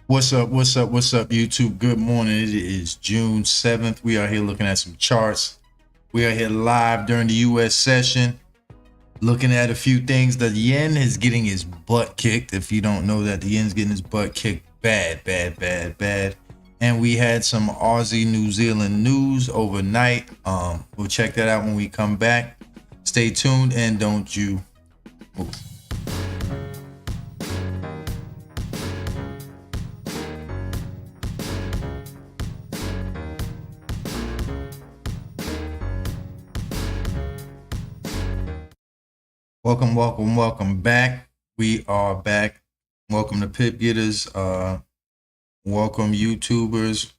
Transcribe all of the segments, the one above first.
What's up? What's up? What's up, YouTube? Good morning. It is June 7th. We are here looking at some charts. We are here live during the U.S. session, looking at a few things. The yen is getting his butt kicked. If you don't know that, the yen's getting his butt kicked bad, bad, bad, bad. And we had some Aussie New Zealand news overnight. We'll check that out when we come back. Stay tuned and don't you move. Welcome back. We are back. Welcome to Pip Getterz. Welcome YouTubers.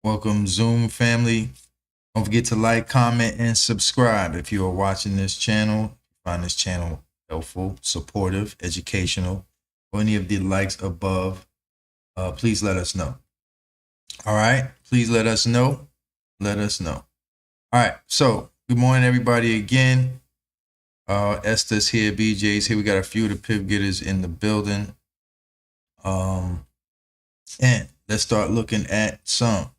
Welcome Zoom family. Don't forget to like, comment, and subscribe if you are watching this channel. Find this channel helpful, supportive, educational, or any of the likes above. Please let us know. All right. Please let us know. Let us know. All right. So good morning, everybody, again. Esther's here, BJ's here. We got a few of the Pip Getterz in the building. And let's start looking at some.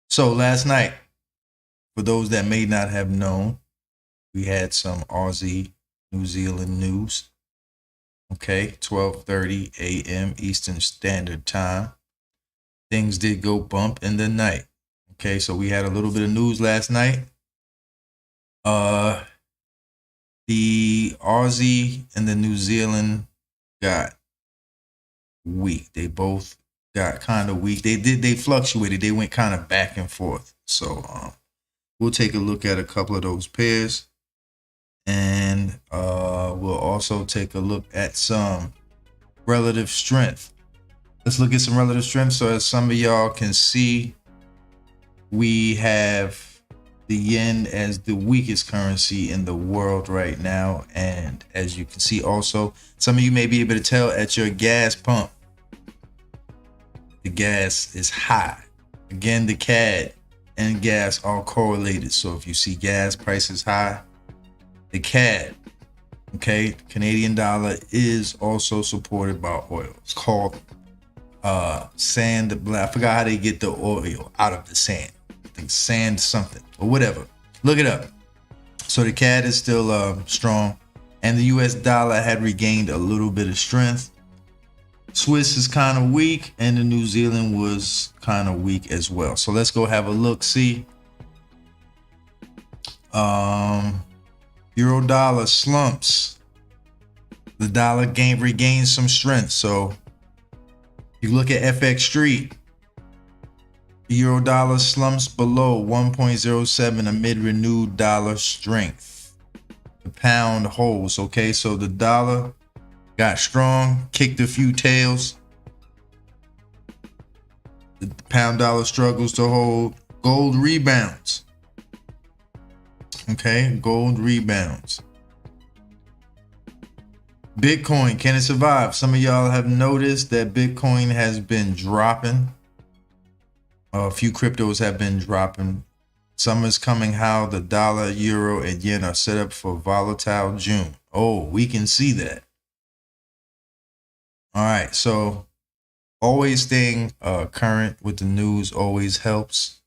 So last night, for those that may not have known, we had some Aussie New Zealand news. Okay, 12:30 a.m. Eastern Standard Time. Things did go bump in the night. Okay, so we had a little bit of news last night. The Aussie and the New Zealand got weak. They both got kind of weak. They fluctuated. They went kind of back and forth. So we'll take a look at a couple of those pairs. And we'll also take a look at some relative strength. Let's look at some relative strength. So as some of y'all can see, we have the yen as the weakest currency in the world right now. And as you can see also, some of you may be able to tell at your gas pump, the gas is high. Again, the CAD and gas are correlated. So if you see gas prices high, the CAD, okay, Canadian dollar, is also supported by oil. It's called sand. I forgot how they get the oil out of the sand. I think sand something or whatever. Look it up. So the CAD is still strong, and the US dollar had regained a little bit of strength. Swiss is kind of weak, and the New Zealand was kind of weak as well. So let's go have a look. See, euro dollar slumps. The dollar regains some strength. So you look at FX Street. Euro dollar slumps below 1.07 amid renewed dollar strength. The pound holds. Okay, so the dollar got strong, kicked a few tails. The pound dollar struggles to hold. Gold rebounds. Okay, gold rebounds. Bitcoin, can it survive? Some of y'all have noticed that Bitcoin has been dropping. A few cryptos have been dropping. Summer's coming. How the dollar, euro, and yen are set up for volatile June. Oh, we can see that. All right, so always staying current with the news always helps.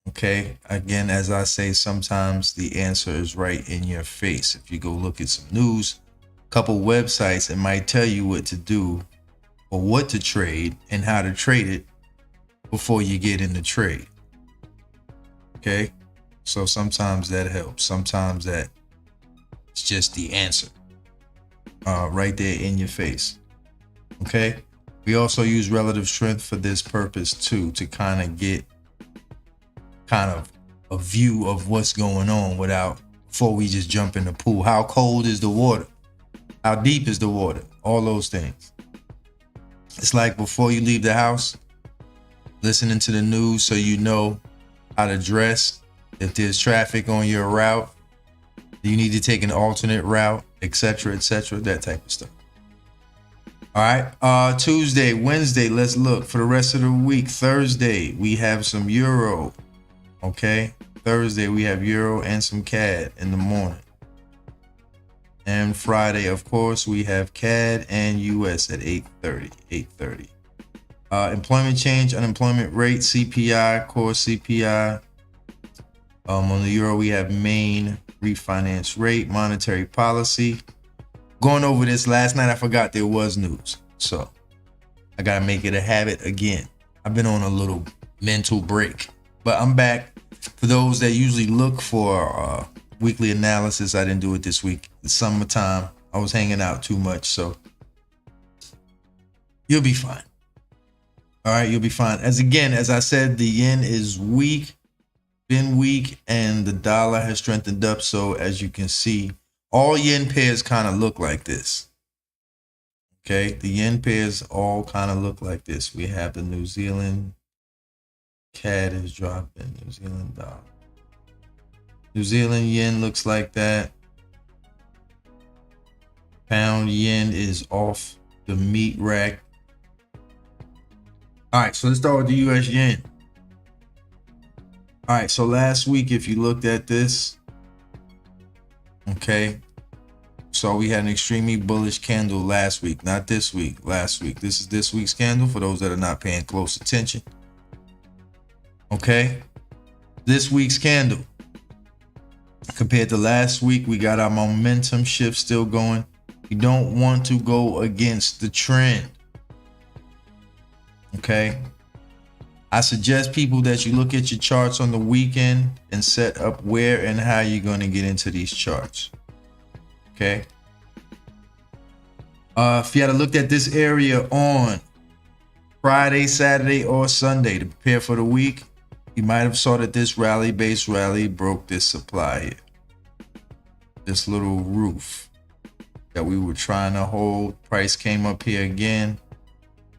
Okay, again, as I say, sometimes the answer is right in your face. If you go look at some news, a couple websites, it might tell you what to do or what to trade and how to trade it before you get in the trade. Okay, so sometimes that helps. Sometimes that it's just the answer right there in your face. Okay, we also use relative strength for this purpose too, to kind of get a view of what's going on before we just jump in the pool. How cold is the water? How deep is the water? All those things. It's like before you leave the house, listening to the news so you know how to dress. If there's traffic on your route, you need to take an alternate route, etc., that type of stuff. All right, Tuesday, Wednesday, let's look for the rest of the week. Thursday, we have some euro. Okay, Thursday we have euro and some CAD in the morning. And Friday, of course, we have CAD and US at 8:30. Employment change, unemployment rate, CPI, core CPI. On the euro, we have main refinance rate, monetary policy. Going over this last night, I forgot there was news. So I got to make it a habit again. I've been on a little mental break, but I'm back. For those that usually look for weekly analysis, I didn't do it this week. It's summertime. I was hanging out too much, so you'll be fine. All right, you'll be fine. As I said, the yen is weak, been weak, and the dollar has strengthened up. So as you can see, all yen pairs kind of look like this. Okay, the yen pairs all kind of look like this. We have the New Zealand CAD is dropping, New Zealand dollar. New Zealand yen looks like that. Pound yen is off the meat rack. All right, so let's start with the US yen. All right, so last week, if you looked at this, okay, so we had an extremely bullish candle last week, not this week, last week. This is this week's candle for those that are not paying close attention. Okay, this week's candle compared to last week, we got our momentum shift still going. You don't want to go against the trend. Okay, I suggest people that you look at your charts on the weekend and set up where and how you're going to get into these charts. Okay. If you had looked at this area on Friday, Saturday, or Sunday to prepare for the week, you might have saw that this base rally broke this supply here. This little roof that we were trying to hold. Price came up here again,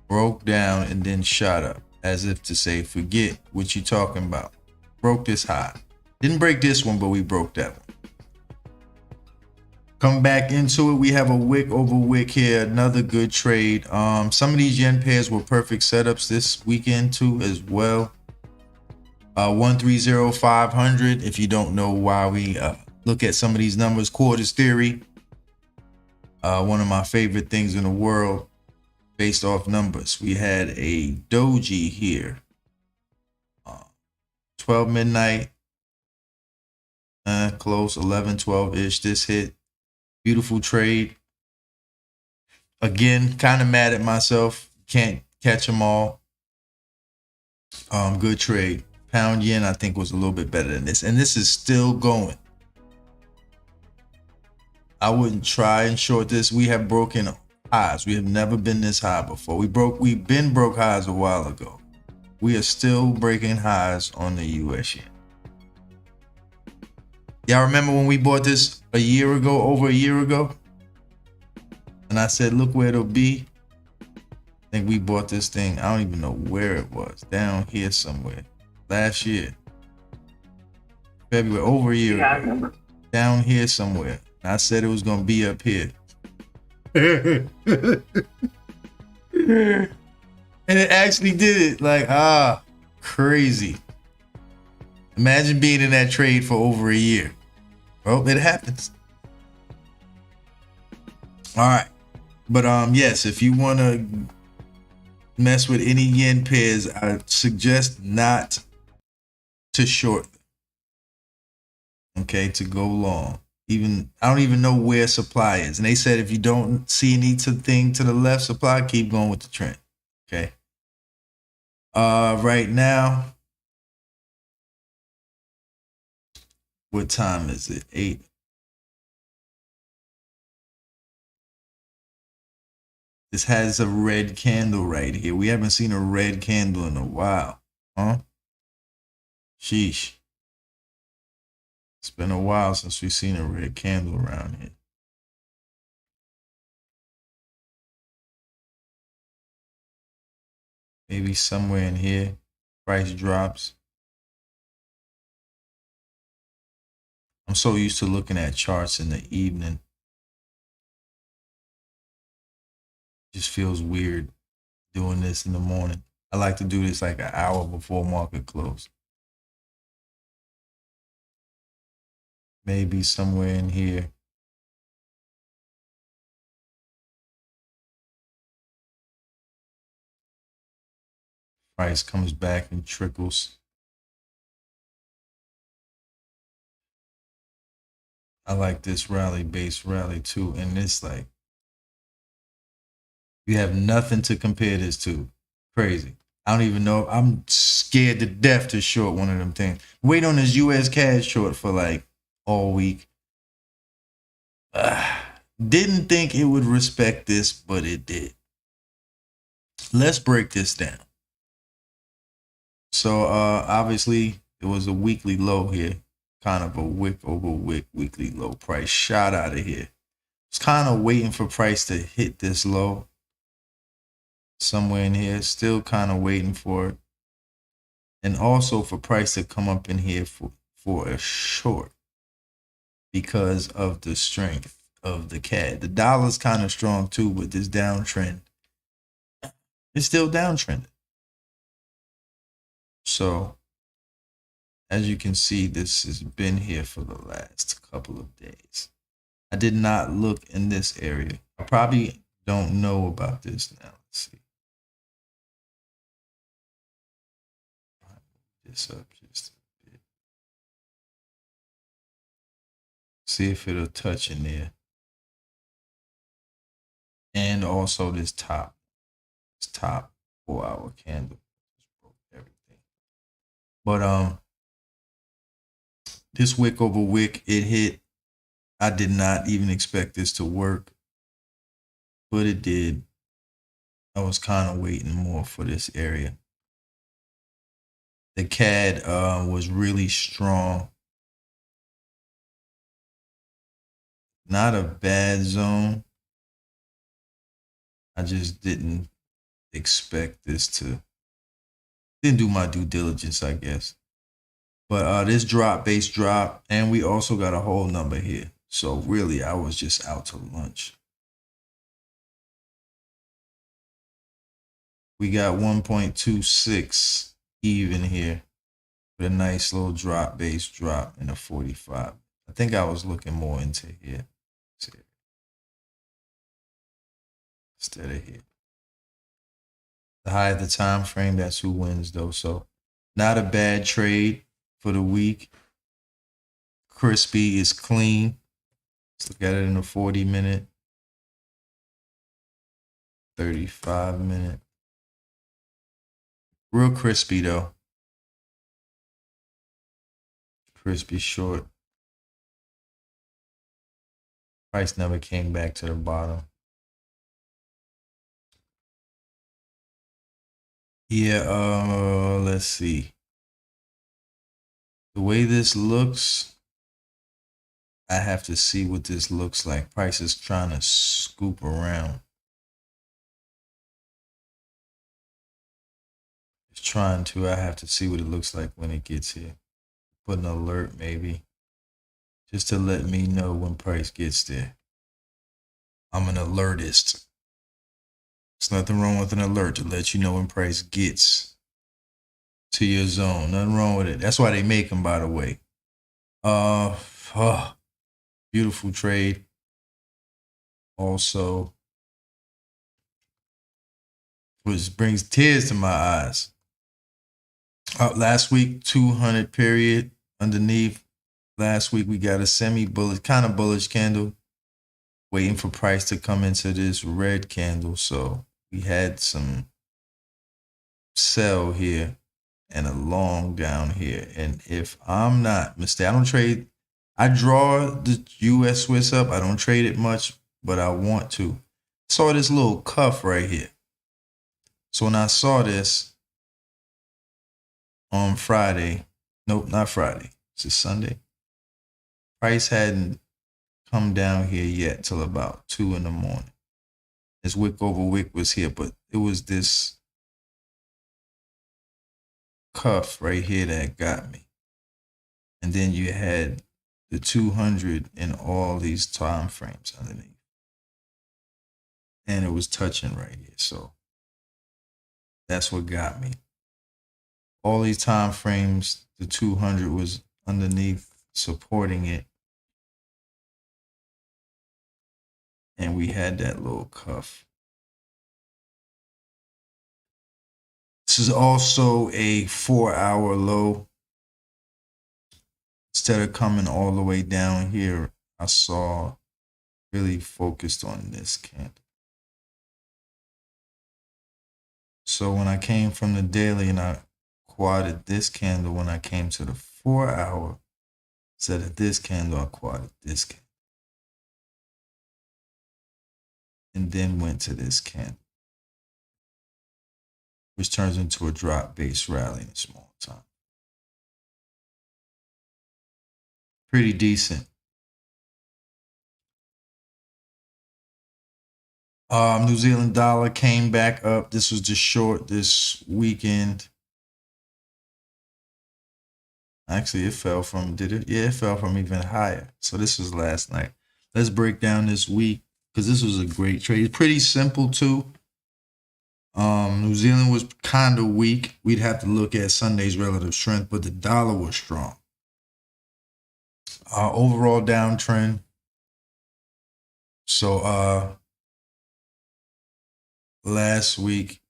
broke down, and then shot up as if to say, forget what you're talking about. Broke this high. Didn't break this one, but we broke that one. Come back into it. We have a wick over wick here. Another good trade. Some of these yen pairs were perfect setups this weekend too as well. 130.500. If you don't know why we look at some of these numbers, quarters theory. One of my favorite things in the world based off numbers. We had a doji here. 12 midnight. Close 11, 12-ish. This hit. Beautiful trade. Again, kind of mad at myself. Can't catch them all. Good trade. Pound yen, I think, was a little bit better than this. And this is still going. I wouldn't try and short this. We have broken highs. We have never been this high before. We've been broke highs a while ago. We are still breaking highs on the US yen. Y'all remember when we bought this over a year ago? And I said, look where it'll be. I think we bought this thing. I don't even know where it was. Down here somewhere. Last year. February, over a year ago. I remember. Down here somewhere. And I said it was going to be up here. And it actually did it. Like, crazy. Imagine being in that trade for over a year. Well, it happens. All right. But yes, if you want to mess with any yen pairs, I suggest not to short them. Okay, to go long. I don't even know where supply is. And they said if you don't see anything to the left supply, keep going with the trend. Okay. Right now, what time is it? 8. This has a red candle right here. We haven't seen a red candle in a while. Huh? Sheesh. It's been a while since we've seen a red candle around here. Maybe somewhere in here, price drops. I'm so used to looking at charts in the evening. Just feels weird doing this in the morning. I like to do this like an hour before market close. Maybe somewhere in here. Price comes back and trickles. I like this rally, base rally too. And it's like, you have nothing to compare this to. Crazy. I don't even know. I'm scared to death to short one of them things. Wait on this U.S. cash short for like all week. Didn't think it would respect this, but it did. Let's break this down. So obviously it was a weekly low here. Kind of a wick over wick weekly low. Price shot out of here. It's kind of waiting for price to hit this low. Somewhere in here. Still kind of waiting for it. And also for price to come up in here for a short. Because of the strength of the CAD. The dollar's kind of strong too with this downtrend. It's still downtrending. So, as you can see, this has been here for the last couple of days. I did not look in this area. I probably don't know about this now. Let's see. This up just a bit. See if it'll touch in there. And also this top 4-hour candle. Just broke everything. But this wick over wick, it hit. I did not even expect this to work, but it did. I was kind of waiting more for this area. The CAD was really strong. Not a bad zone. I just didn't expect this to. Didn't do my due diligence, I guess. But this drop, base drop, and we also got a whole number here. So really, I was just out to lunch. We got 1.26 even here with a nice little drop, base drop in a 45. I think I was looking more into here instead of here. The high of the time frame, that's who wins though. So not a bad trade for the week. Crispy is clean. Let's look at it in a 40-minute, 35-minute. Real crispy though. Crispy short. Price never came back to the bottom. Yeah, let's see. The way this looks, I have to see what this looks like. Price is trying to scoop around. It's trying to. I have to see what it looks like when it gets here. Put an alert maybe, just to let me know when price gets there. I'm an alertist. There's nothing wrong with an alert to let you know when price gets to your zone. Nothing wrong with it. That's why they make them, by the way. Beautiful trade. Also, which brings tears to my eyes. Last week, 200 period underneath. Last week we got a semi-bullish, kind of bullish candle, waiting for price to come into this red candle. So we had some sell here and a long down here. And if I'm not mistaken, I don't trade. I draw the U.S. Swiss up. I don't trade it much, but I want to. Saw this little cuff right here. So when I saw this on Friday, nope, not Friday. It's Sunday. Price hadn't come down here yet till about 2 in the morning. This wick over wick was here, but it was this cuff right here that got me. And then you had the 200 in all these time frames underneath. And it was touching right here. So that's what got me. All these time frames, the 200 was underneath supporting it. And we had that little cuff. This is also a 4-hour low. Instead of coming all the way down here, I saw really focused on this candle. So when I came from the daily and I quoted this candle, when I came to the 4-hour, instead of this candle, I quoted this candle. And then went to this candle, which turns into a drop-based rally in a small time. Pretty decent. New Zealand dollar came back up. This was just short this weekend. Actually, it fell from, did it? Yeah, it fell from even higher. So this was last night. Let's break down this week because this was a great trade. Pretty simple too. New Zealand was kind of weak. We'd have to look at Sunday's relative strength, but the dollar was strong. Overall downtrend. So last week,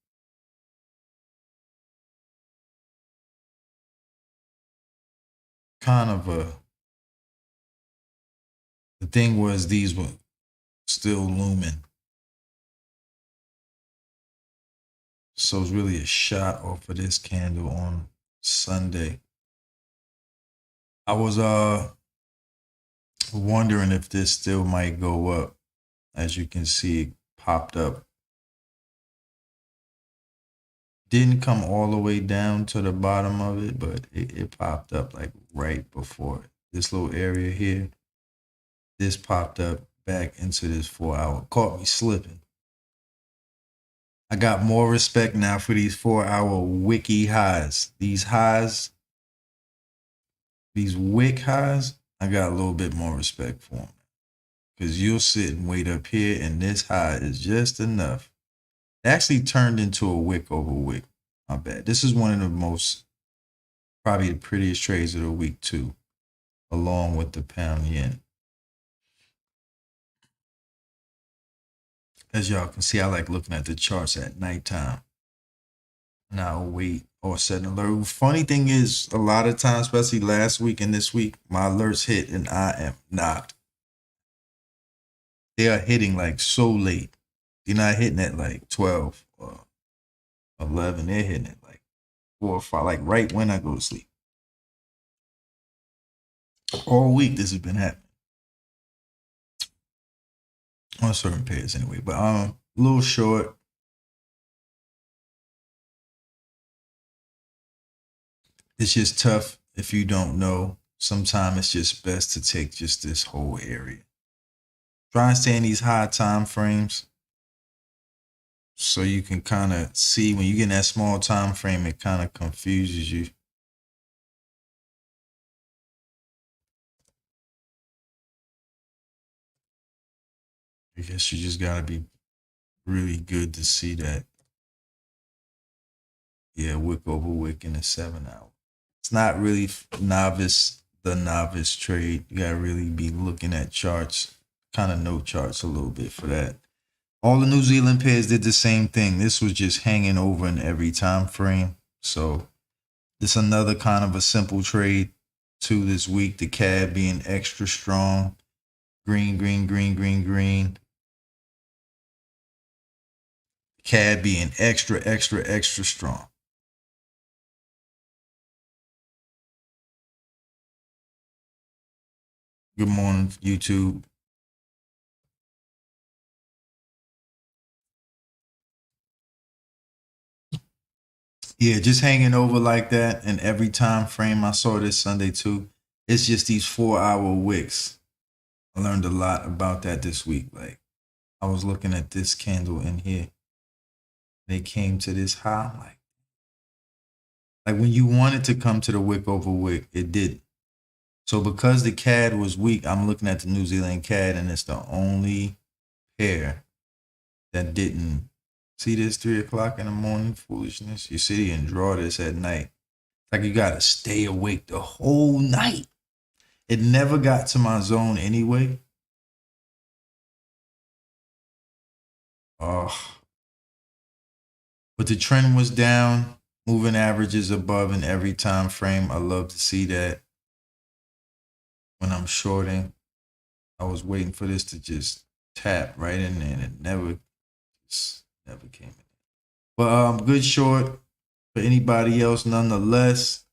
kind of the thing was these were still looming. So it's really a shot off of this candle on Sunday. I was wondering if this still might go up. As you can see, it popped up. Didn't come all the way down to the bottom of it, but it popped up like right before it. This little area here. This popped up back into this 4-hour. Caught me slipping. I got more respect now for these 4-hour wiki highs. These highs, these wick highs, I got a little bit more respect for them. Because you'll sit and wait up here, and this high is just enough. It actually turned into a wick over wick. My bad. This is one of the most, probably the prettiest trades of the week too, along with the pound yen. As y'all can see, I like looking at the charts at nighttime. Now wait or set an alert. Funny thing is, a lot of times, especially last week and this week, my alerts hit and I am knocked. They are hitting like so late. They're not hitting at like 12 or 11. They're hitting at like 4 or 5, like right when I go to sleep. All week this has been happening. On certain pairs anyway. But a little short. It's just tough if you don't know. Sometimes it's just best to take just this whole area. Try and stay in these high time frames so you can kind of see when you get in that small time frame, it kind of confuses you. I guess you just got to be really good to see that. Yeah, wick over wick in a 7-hour. It's not really the novice trade. You got to really be looking at charts, kind of know charts a little bit for that. All the New Zealand pairs did the same thing. This was just hanging over in every time frame. So this another kind of a simple trade to this week. The CAD being extra strong. Green, green, green, green, green. CAD being extra, extra, extra strong. Good morning, YouTube. Yeah, just hanging over like that in every time frame. I saw this Sunday too. It's just these 4-hour wicks. I learned a lot about that this week. Like I was looking at this candle in here. They came to this high. I'm like when you wanted to come to the wick over wick, it didn't. So because the CAD was weak, I'm looking at the New Zealand CAD, and it's the only pair that didn't. See this 3 o'clock in the morning foolishness? You sit here and draw this at night. Like you gotta stay awake the whole night. It never got to my zone anyway. Oh. But the trend was down. Moving averages above in every time frame. I love to see that when I'm shorting. I was waiting for this to just tap right in there, and it never came in. But good short for anybody else nonetheless.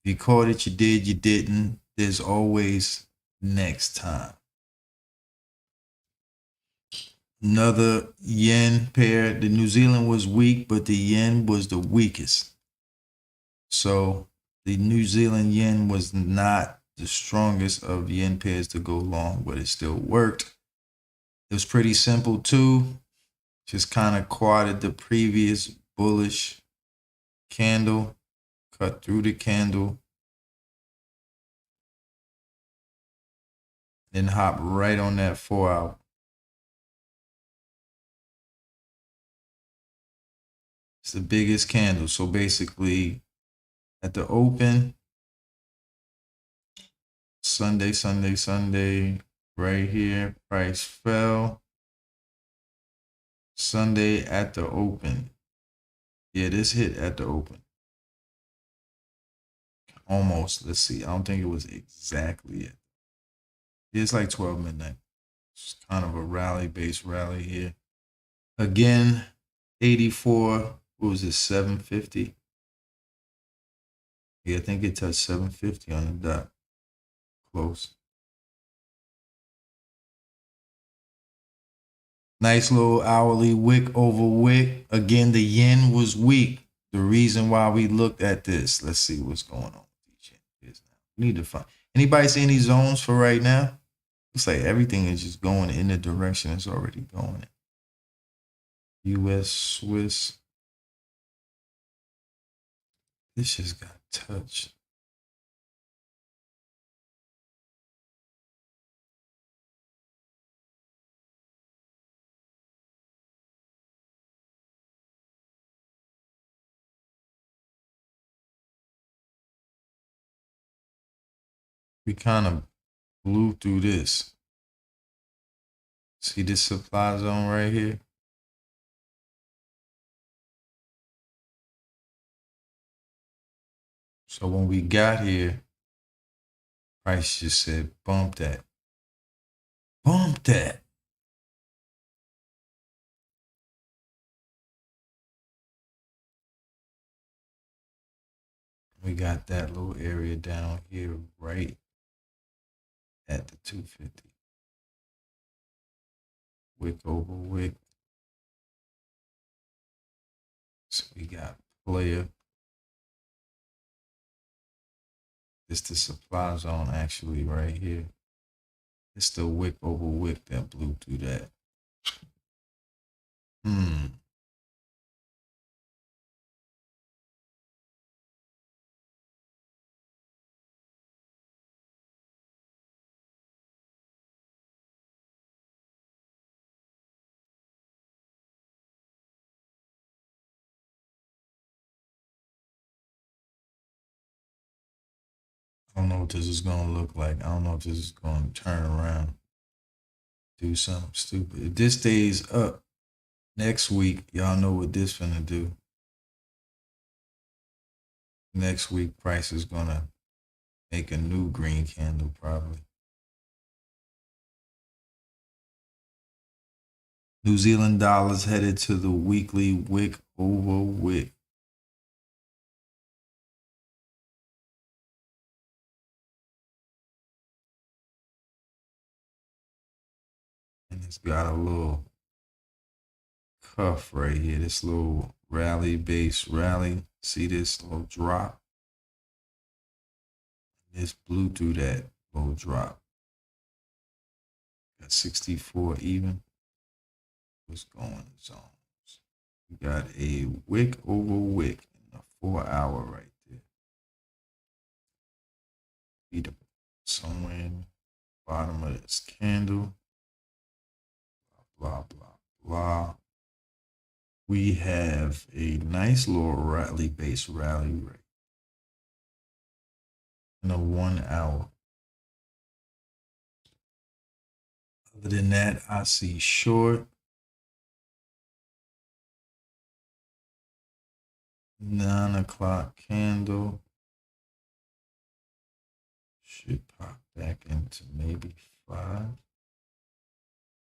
If you caught it, you did. You didn't. There's always next time. Another yen pair. The New Zealand was weak, but the yen was the weakest. So the New Zealand yen was not the strongest of yen pairs to go long, but it still worked. It was pretty simple too. Just kind of quadded the previous bullish candle, cut through the candle, then hop right on that 4 hour. It's the biggest candle. So basically at the open, Sunday, right here, price fell. Sunday at the open. Yeah, this hit at the open. Almost. Let's see. I don't think it was exactly it. It's like 12 midnight. It's kind of a rally-based rally here. Again, 84. What was it? 750. Yeah, I think it touched 750 on the dot. Close. Nice little hourly wick over wick. Again, the yen was weak. The reason why we looked at this. Let's see what's going on with these yen. We need to find. Anybody see any zones for right now? Looks like everything is just going in the direction it's already going in. U.S. Swiss. This just got touched. We kind of blew through this. See this supply zone right here? So when we got here, price just said, bump that. Bump that. We got that little area down here right at the 250. Wick over wick. So we got player. This the supply zone actually right here. It's the wick over wick that blew through that. I don't know what this is gonna look like. I don't know if this is gonna turn around, do something stupid. If this stays up next week, y'all know what this finna do. Next week, price is gonna make a new green candle probably. New Zealand dollars headed to the weekly wick over wick. And it's got a little cuff right here. This little rally base rally. See this little drop? This blew through that little drop. Got 64 even. What's going zones? We got a wick over wick in a 4 hour right there. Be the somewhere in the bottom of this candle. Blah, blah, blah. We have a nice little rally base rally right in a 1 hour. Other than that, I see short. 9 o'clock candle should pop back into maybe 5.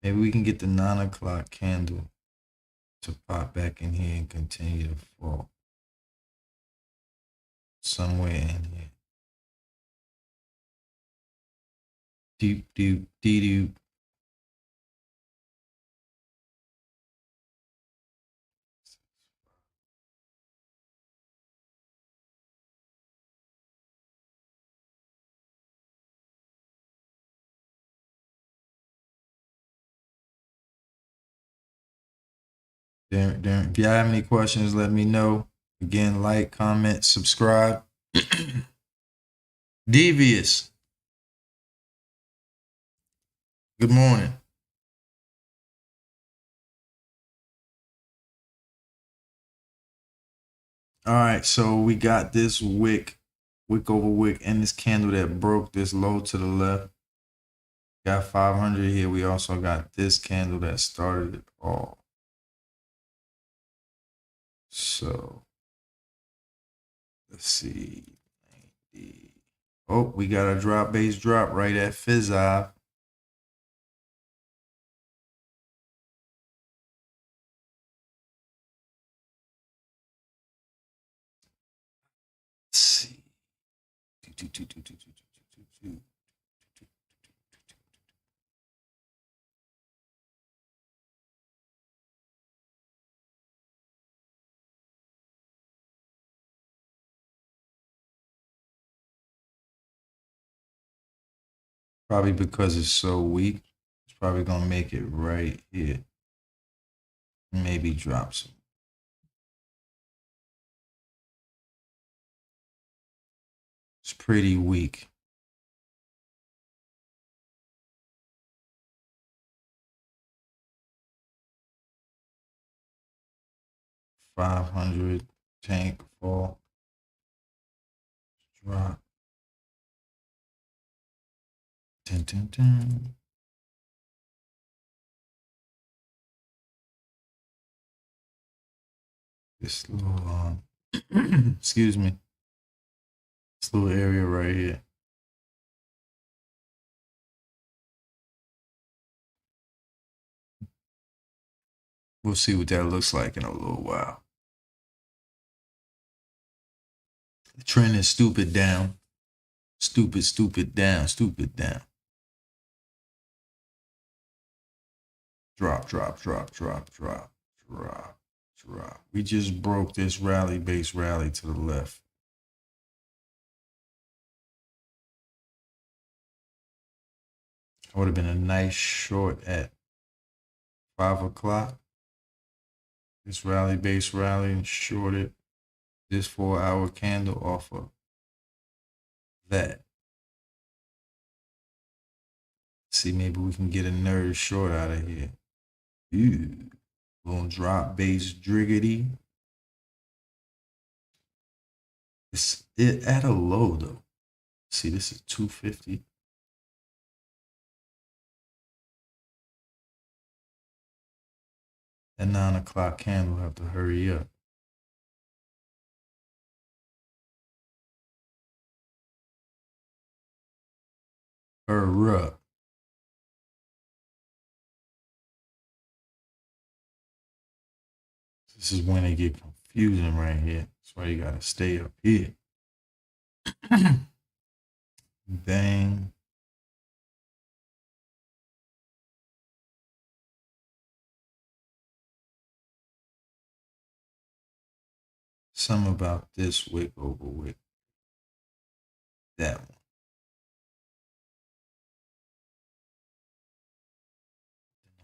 Maybe we can get the 9 o'clock candle to pop back in here and continue to fall somewhere in here. Deep, deep, deep, deep. Darren, if y'all have any questions, let me know. Again, like, comment, subscribe. Devious. Good morning. All right, so we got this wick over wick, and this candle that broke this low to the left. Got 500 here. We also got this candle that started it all. So let's see. 90. Oh, we got a drop base drop right at Fizz-Eye. Let's see. Probably because it's so weak. It's probably gonna make it right here. Maybe drop some. It's pretty weak. $500 tank fall. Drop. 10, 10, 10. This little excuse me. This little area right here. We'll see what that looks like in a little while. The trend is stupid down. Stupid, stupid down, stupid down. Drop, drop, drop, drop, drop, drop, drop. We just broke this rally base rally to the left. Would have been a nice short at 5 o'clock. This rally base rally and shorted this 4-hour candle off of that. See, maybe we can get a nerd short out of here. Ooh, little drop base driggity. It's it at a low though. See, this is 250. That 9 o'clock candle have to hurry up. Hurry up. This is when they get confusing right here. That's why you gotta stay up here. Bang. Something about this wick over wick. That one.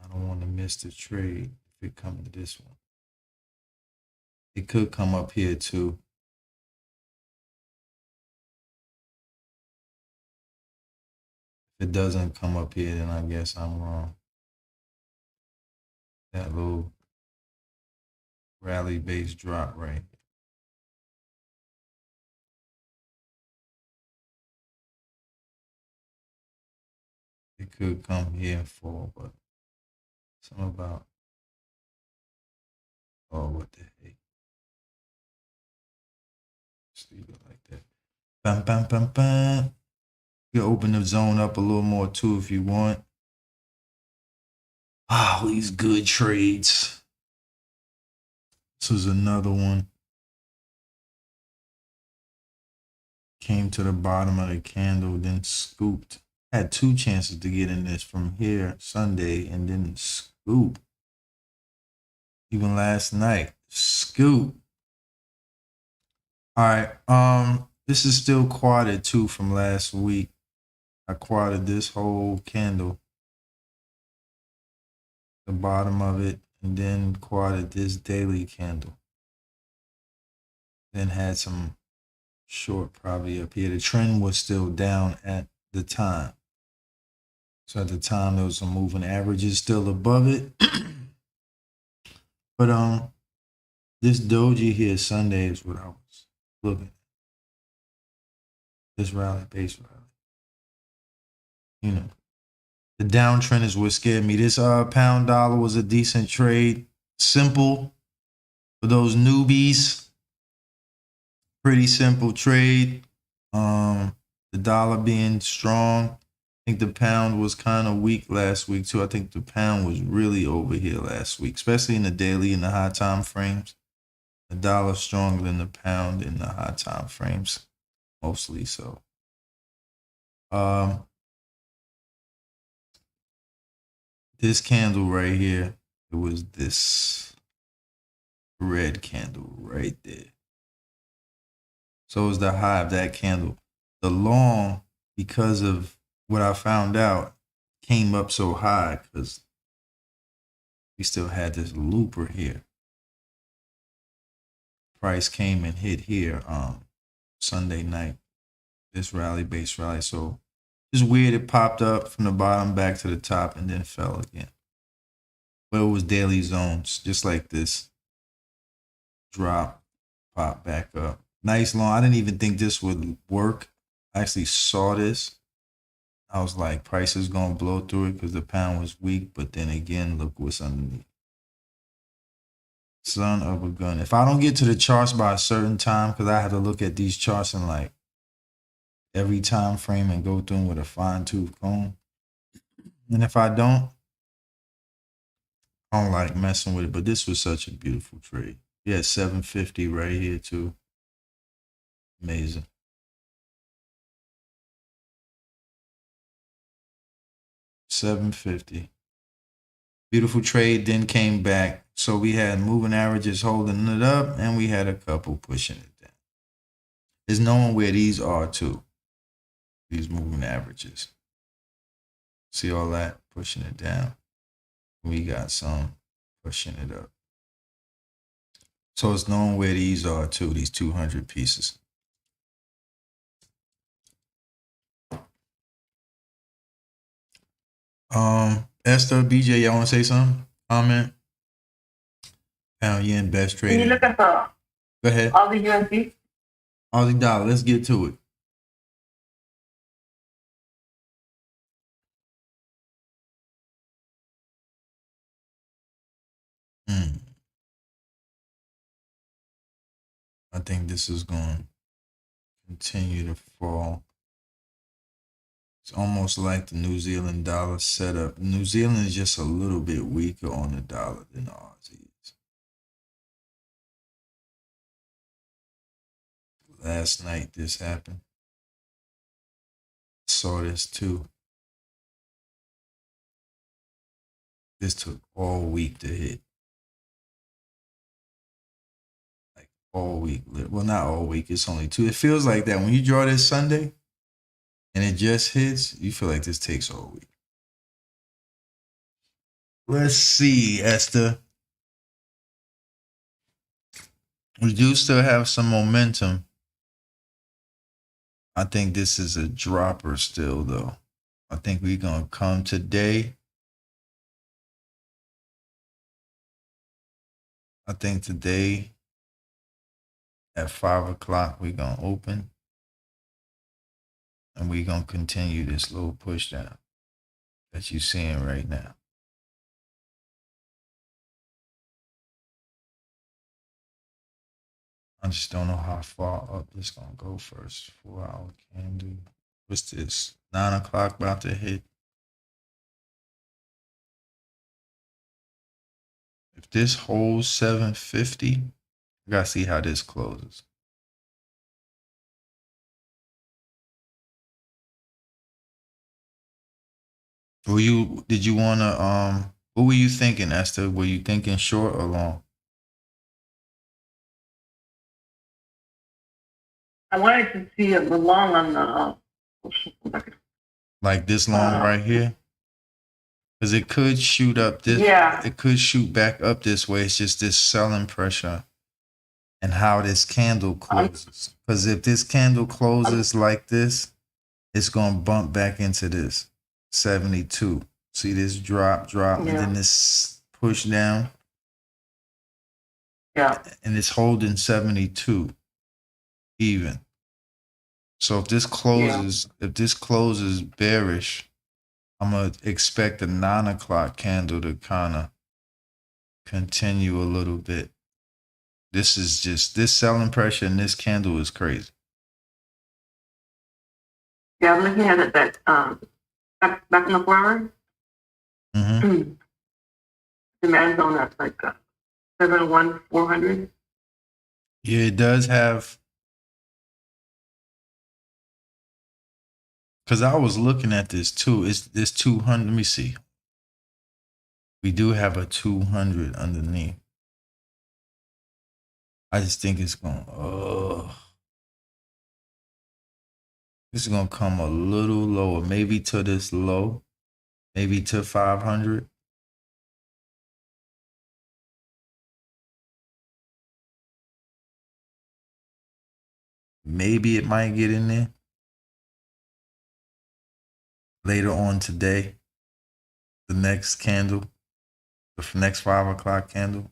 I don't want to miss the trade if it comes to this one. It could come up here too. If it doesn't come up here, then I guess I'm wrong. That little rally base drop right here. It could come here and fall, but something about, oh, what the heck. leave it like that. Bam, bam, bam, bam. You can open the zone up a little more too if you want. Ah, these good trades. This was another one. Came to the bottom of the candle, then scooped. Had two chances to get in this from here Sunday and then scoop. Even last night, scoop. All right. This is still quadded too from last week. I quadded this whole candle, the bottom of it, and then quadded this daily candle. Then had some short probably up here. The trend was still down at the time. So at the time there was some moving averages still above it. But this doji here Sunday is what I was looking at. This rally, base rally. You know. The downtrend is what scared me. This pound dollar was a decent trade. Simple for those newbies. Pretty simple trade. The dollar being strong. I think the pound was kind of weak last week too. I think the pound was really over here last week, especially in the daily and the high time frames. The dollar stronger than the pound in the high time frames, mostly so. This candle right here, it was this red candle right there. So it was the high of that candle. The long, because of what I found out, came up so high because we still had this looper here. Price came and hit here Sunday night, this rally, base rally. So it's weird, it popped up from the bottom back to the top and then fell again. But it was daily zones, just like this. Drop, pop back up. Nice long. I didn't even think this would work. I actually saw this. I was like, price is going to blow through it because the pound was weak. But then again, look what's underneath. Son of a gun. If I don't get to the charts by a certain time, because I have to look at these charts in like every time frame and go through them with a fine-tooth comb. And if I don't like messing with it. But this was such a beautiful trade. Yeah, 750 right here too. Amazing. $750. Beautiful trade, then came back. So we had moving averages holding it up, and we had a couple pushing it down. There's knowing where these are too. These moving averages. See all that? Pushing it down. We got some pushing it up. So it's knowing where these are too, these 200 pieces. Esther, BJ, y'all want to say something? Comment? Pound yen best trade. Can you look at the Go ahead. Aussie USD? Aussie dollar. Let's get to it. I think this is going to continue to fall. It's almost like the New Zealand dollar setup. New Zealand is just a little bit weaker on the dollar than the Aussie is. Last night this happened. Saw this too. This took all week to hit. Like all week. Well, not all week. It's only two. It feels like that. When you draw this Sunday and it just hits, you feel like this takes all week. Let's see, Esther. We do still have some momentum. I think this is a dropper still, though. I think we're going to come today. I think today at 5 o'clock, we're going to open. And we're going to continue this little push down that you're seeing right now. I just don't know how far up this gonna go first. 4 hour candle. What's this? 9 o'clock about to hit. If this holds 750, I gotta see how this closes. Did you wanna what were you thinking, Esther? Were you thinking short or long? I wanted to see the long on the Like this long right here? Because it could shoot up this. Yeah. It could shoot back up this way. It's just this selling pressure and how this candle closes. Because if this candle closes like this, it's going to bump back into this 72. See this drop, and then this push down. Yeah. And it's holding 72 even. So if this closes bearish, I'm going to expect the 9 o'clock candle to kind of continue a little bit. This is just, this selling pressure in this candle is crazy. Yeah, I'm looking at it that back in the 4 hour. Mm-hmm. Demand zone at like 71400. Yeah, it does have. Because I was looking at this too. It's this 200. Let me see. We do have a 200 underneath. I just think it's going. This is going to come a little lower. Maybe to this low. Maybe to 500. Maybe it might get in there later on today. The next candle. The next 5 o'clock candle.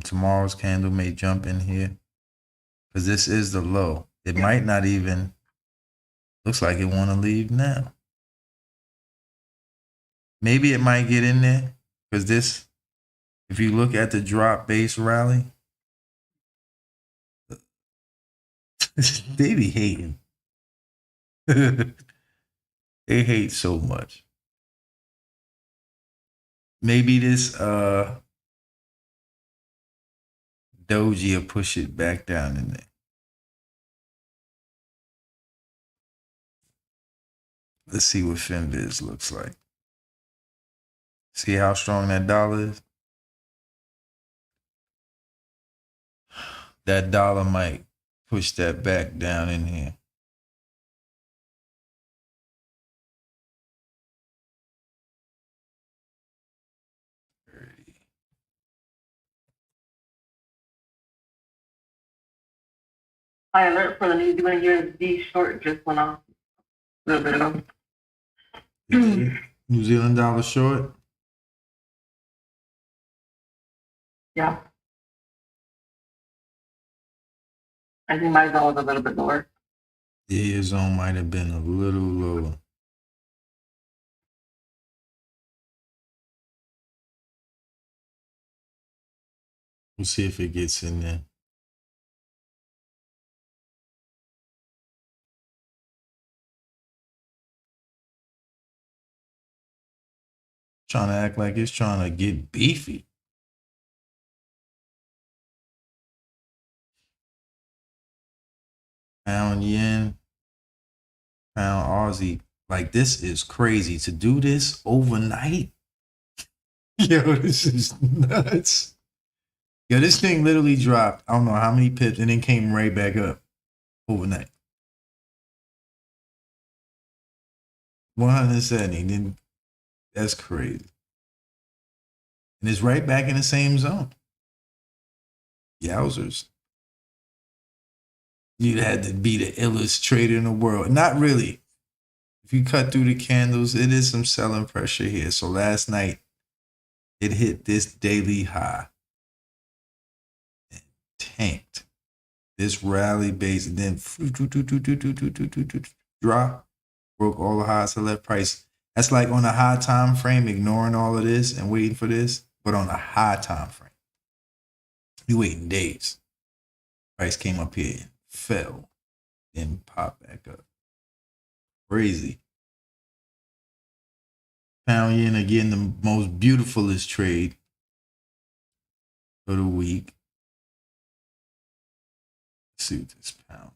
Tomorrow's candle may jump in here. Because this is the low. It might not even. Looks like it want to leave now. Maybe it might get in there. Because this, if you look at the drop base rally, they be hating. They hate so much. Maybe this doji will push it back down in there. Let's see what FinViz looks like. See how strong that dollar is? That dollar might push that back down in here. High alert for the New Zealand USD short just went off a little bit ago. New Zealand dollar short? Yeah. I think my zone was a little bit lower. Yeah, your zone might have been a little lower. We'll see if it gets in there. Trying to act like it's trying to get beefy. Pound yen, pound Aussie. Like, this is crazy. To do this overnight? Yo, this is nuts. Yo, this thing literally dropped, I don't know how many pips, and then came right back up overnight. 170. Then that's crazy. And it's right back in the same zone. Yowzers. You'd had to be the illest trader in the world. Not really. If you cut through the candles, it is some selling pressure here. So last night, it hit this daily high and tanked. This rally base, and then drop, broke all the highs to left price. That's like on a high time frame, ignoring all of this and waiting for this. But on a high time frame, you waiting days. Price came up here, fell, then popped back up. Crazy. Pound yen again, the most beautifulest trade of the week. Let's see what this pound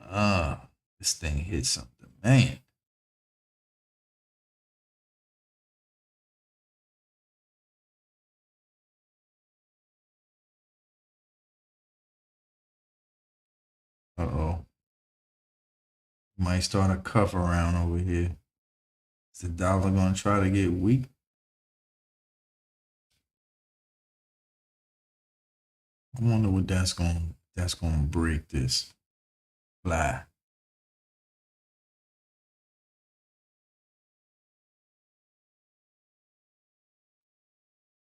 dollars. This thing hit something, man. Uh-oh. Might start a cuff around over here. Is the dollar gonna try to get weak? I wonder what that's gonna break this fly.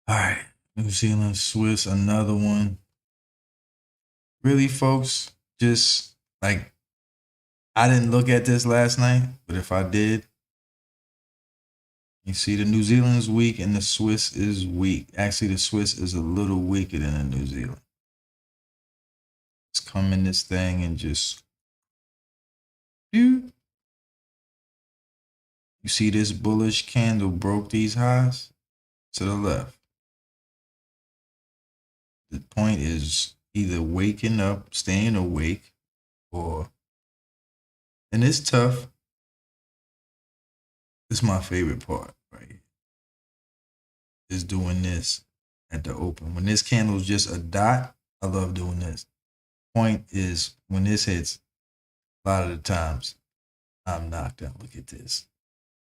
All right, New Zealand, Swiss, another one. Really, folks, just like I didn't look at this last night, but if I did, you see the New Zealand is weak and the Swiss is weak. Actually, the Swiss is a little weaker than the New Zealand. Let's come in this thing and just you see this bullish candle broke these highs to the left. The point is either waking up, staying awake, or, and it's tough. It's my favorite part, right? Is doing this at the open. When this candle is just a dot, I love doing this. Point is when this hits, a lot of the times I'm knocked out. Look at this.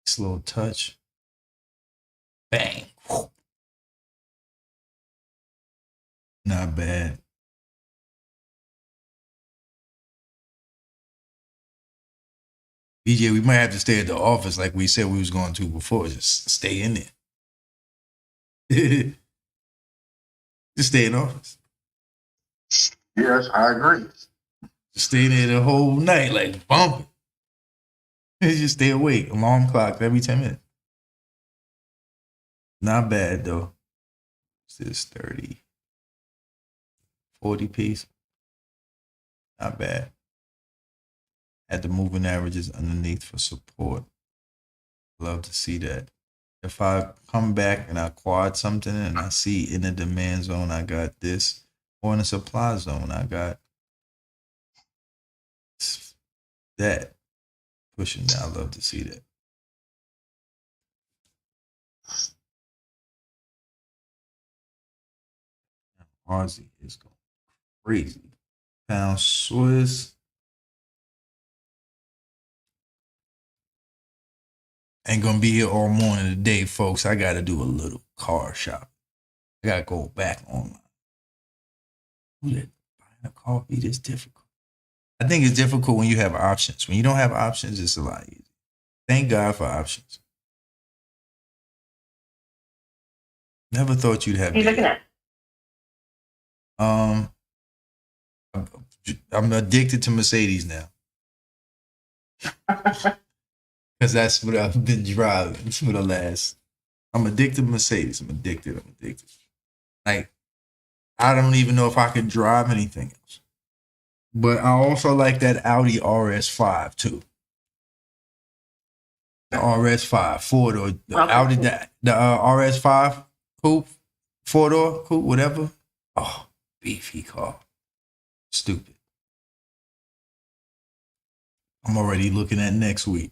Slow touch. Bang. Not bad. BJ, we might have to stay at the office like we said we was going to before. Just stay in there. Just stay in the office. Yes, I agree. Just stay there the whole night, like bumping. Just stay awake. Alarm clock every 10 minutes. Not bad though. This 30, 40 piece. Not bad. At the moving averages underneath for support. Love to see that. If I come back and I quad something and I see in the demand zone I got this, or in the supply zone I got that pushing down. I love to see that. Aussie is going crazy. Pound Swiss. Ain't gonna be here all morning today, folks. I gotta do a little car shopping. I gotta go back online. Buying a coffee is difficult. I think it's difficult when you have options. When you don't have options, it's a lot easier. Thank God for options. Never thought you'd have. What are you looking at? I'm addicted to Mercedes now. Because that's what I've been driving for the last. I'm addicted to Mercedes. I'm addicted. Like, I don't even know if I could drive anything else. But I also like that Audi RS5 too. The RS5 four-door, the Okay, Audi, cool. the RS5 coupe, four-door coupe, whatever. Oh, beefy car. Stupid. I'm already looking at next week.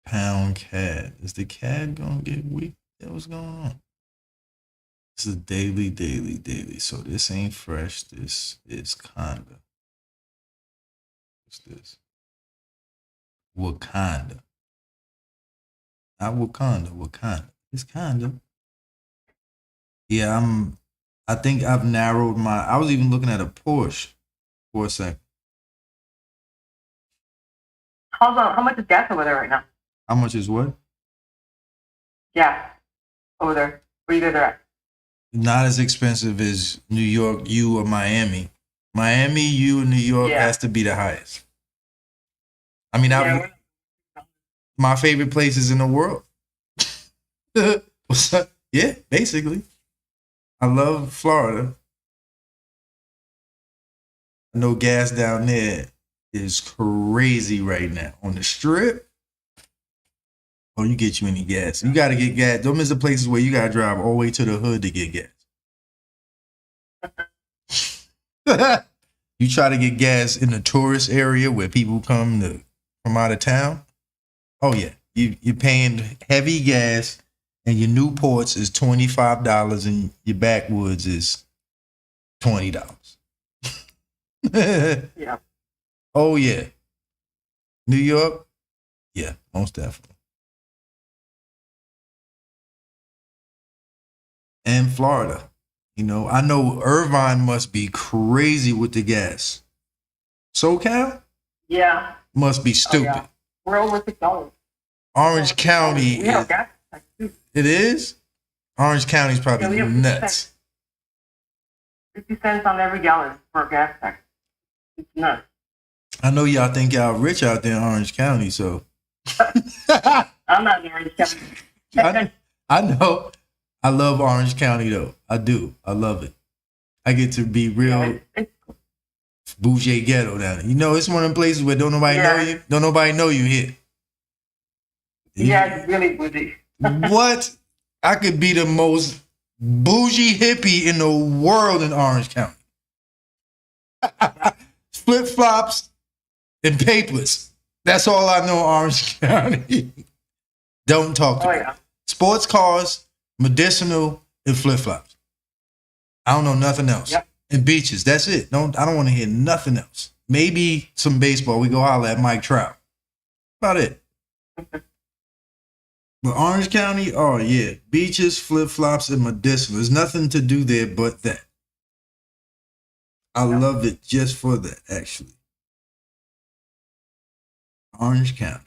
Pound CAD. Is the CAD gonna get weak? Yeah, what's going on? This is daily. So this ain't fresh. This is kinda. What's this? Wakanda. Not Wakanda. It's kinda. Yeah, I think I've narrowed my. I was even looking at a Porsche for a second. How much is gas over there right now? How much is what? Gas over there. Where you guys are at? not as expensive as New York, U, or Miami. Miami, U, and New York has to be the highest. I mean, my favorite places in the world. Yeah, basically. I love Florida. I know gas down there is crazy right now. On the strip, oh, you get you any gas. You got to get gas. Those are the places where you got to drive all the way to the hood to get gas. You try to get gas in the tourist area where people come from out of town. Oh, yeah. You're paying heavy gas, and your Newports is $25, and your backwoods is $20. Yeah. Oh, yeah. New York? Yeah, most definitely. And Florida. You know, I know Irvine must be crazy with the gas. SoCal? Yeah. Must be stupid. Yeah. We're over $6. Orange County. We have gas tax too. It is? Orange County's probably nuts. 50 cents on every gallon for gas tax. It's nuts. I know y'all think y'all rich out there in Orange County, so. I'm not in Orange County. I know. I love Orange County, though. I do. I love it. I get to be real bougie ghetto down there. You know, it's one of the places where don't nobody know you. Don't nobody know you here. Yeah, it's really bougie. What? I could be the most bougie hippie in the world in Orange County. Flip flops and papers. That's all I know, Orange County. Don't talk to me. Yeah. Sports cars, medicinal, and flip flops. I don't know nothing else. Yep. And beaches. That's it. I don't want to hear nothing else. Maybe some baseball. We go holler at Mike Trout. About it. But Orange County, oh yeah, beaches, flip flops, and medicinal. There's nothing to do there but that. I love it just for that, actually. Orange County.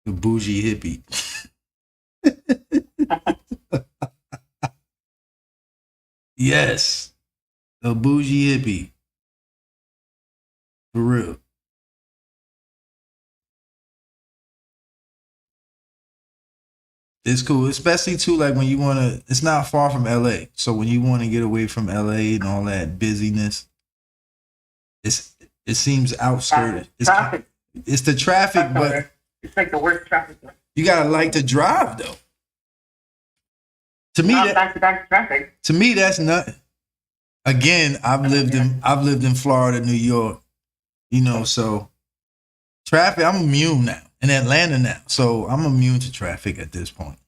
The bougie hippie. Yes. The bougie hippie. For real. It's cool, especially too, like when you want to, it's not far from LA. So when you want to get away from LA and all that busyness, it seems outskirted. Traffic. It's the traffic, but it's like the worst traffic. You gotta like to drive though. To me, back-to-back traffic. To me, that's nothing. Again, I've lived in Florida, New York, you know, so traffic, I'm immune now. In Atlanta now. So I'm immune to traffic at this point.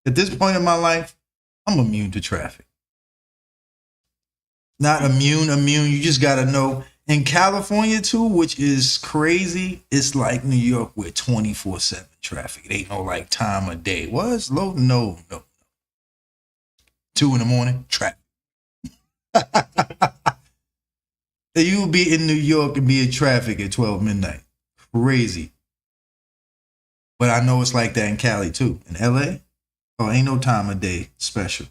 At this point in my life, I'm immune to traffic. Not immune. You just got to know. In California too, which is crazy, it's like New York with 24/7 traffic. It ain't no like time of day. What's low? No. 2 a.m, traffic. You will be in New York and be in traffic at 12 midnight. Crazy. But I know it's like that in Cali too. In LA, oh, ain't no time of day special.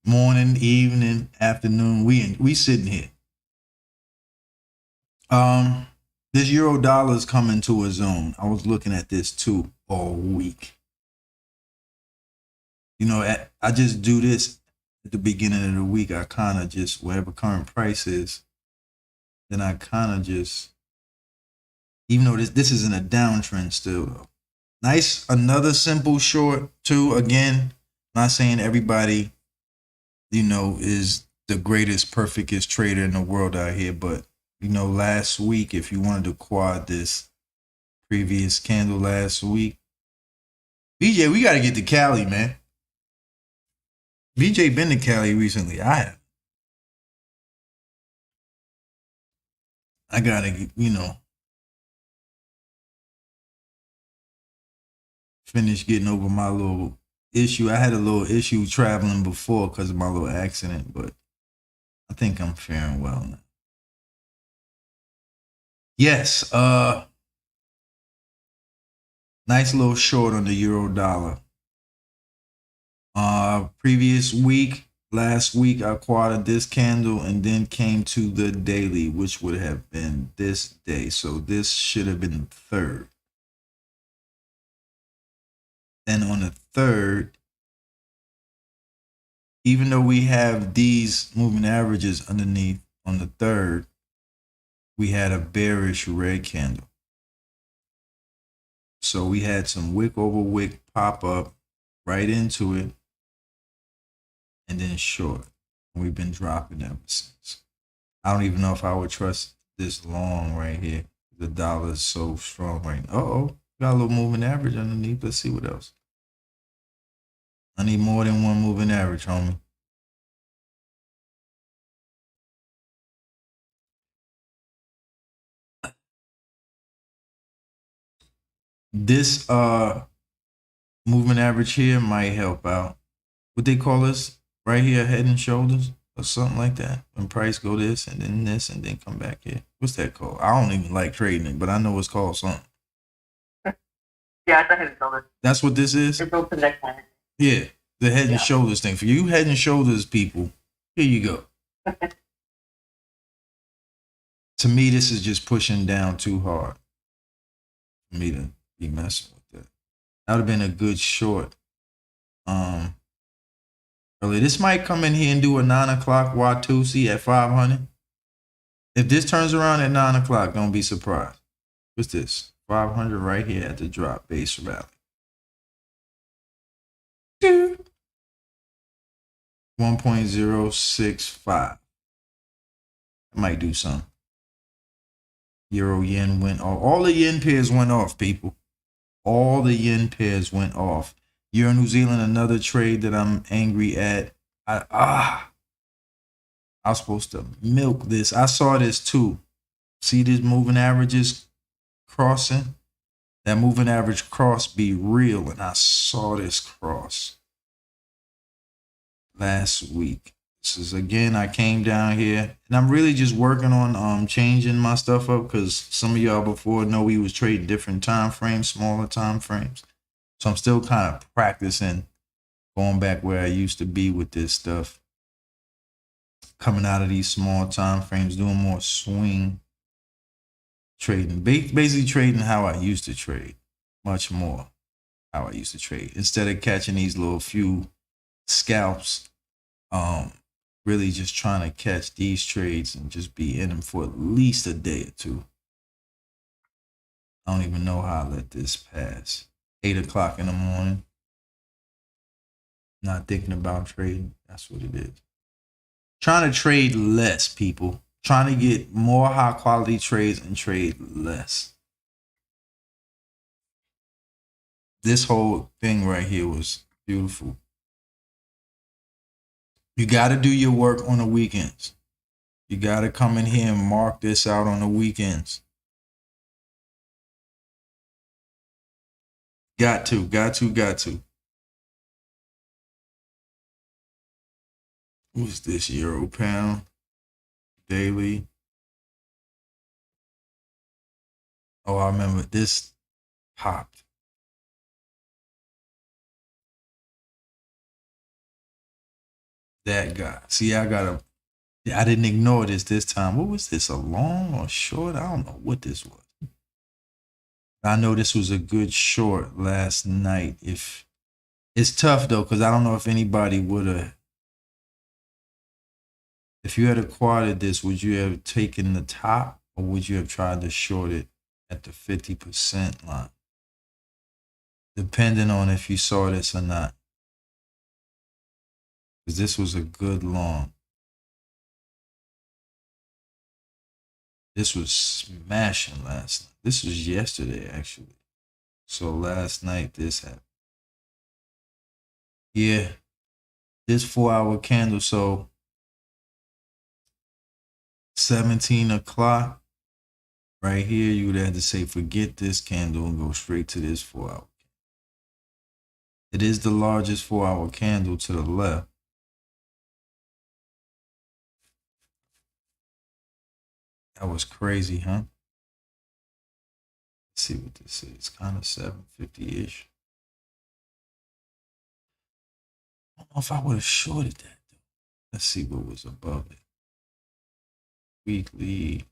Morning, evening, afternoon, we sitting here. This euro dollar is coming to a zone. I was looking at this too all week. You know, I just do this at the beginning of the week. I kind of just, whatever current price is, then I kind of just, even though this isn't a downtrend still though. Nice, another simple short too. Again, not saying everybody, you know, is the greatest, perfectest trader in the world out here, but you know, last week, if you wanted to quad this previous candle last week, BJ, we got to get to Cali, man. BJ been to Cali recently. I have. I got to, you know, finish getting over my little issue. I had a little issue traveling before because of my little accident, but I think I'm faring well now. Yes, nice little short on the euro dollar. Previous week, last week, I quartered this candle and then came to the daily, which would have been this day. So this should have been the third. Then on the third, even though we have these moving averages underneath on the third, we had a bearish red candle. So we had some wick over wick pop up right into it and then short. We've been dropping ever since. I don't even know if I would trust this long right here. The dollar is so strong right now. Uh-oh, got a little moving average underneath. Let's see what else. I need more than one moving average, homie. This moving average here might help out. What they call this right here, head and shoulders or something like that. When price go this and then come back here. What's that called? I don't even like trading it, but I know it's called something. Yeah, it's a head and shoulders. That's what this is? It's both the next one. Yeah, the head and shoulders thing. For you head and shoulders people, here you go. To me, this is just pushing down too hard for me to be messing with that. That would have been a good short. Early. This might come in here and do a 9 o'clock Watusi at 500. If this turns around at 9 o'clock, don't be surprised. What's this? 500 right here at the drop base rally. 1.065. I might do some. Euro yen went off. All the yen pairs went off, people. All the yen pairs went off. Euro New Zealand, another trade that I'm angry at. I was supposed to milk this. I saw this too. See these moving averages crossing? That moving average cross be real, and I saw this cross last week. This is again, I came down here, and I'm really just working on changing my stuff up because some of y'all before know we was trading different time frames, smaller time frames. So I'm still kind of practicing, going back where I used to be with this stuff. Coming out of these small time frames, doing more swing trading. Basically trading how I used to trade. Much more how I used to trade. Instead of catching these little few scalps, really just trying to catch these trades and just be in them for at least a day or two. I don't even know how I let this pass. 8 o'clock in the morning. Not thinking about trading. That's what it is. Trying to trade less, people. Trying to get more high quality trades and trade less. This whole thing right here was beautiful. You got to do your work on the weekends. You got to come in here and mark this out on the weekends. Got to. What's this? Euro pound daily. Oh, I remember this popped. That guy. See, I didn't ignore this time. What was this? A long or short? I don't know what this was. I know this was a good short last night. If it's tough though, because I don't know if anybody would have. If you had acquired this, would you have taken the top or would you have tried to short it at the 50% line? Depending on if you saw this or not. Because this was a good long. This was smashing last night. This was yesterday, actually. So last night, this happened. Yeah. This 4-hour candle, so 17 o'clock. Right here, you would have to say, forget this candle and go straight to this 4-hour. It is the largest 4-hour candle to the left. That was crazy, huh? Let's see what this is. Kind of 750-ish. I don't know if I would have shorted that. Let's see what was above it. Weekly.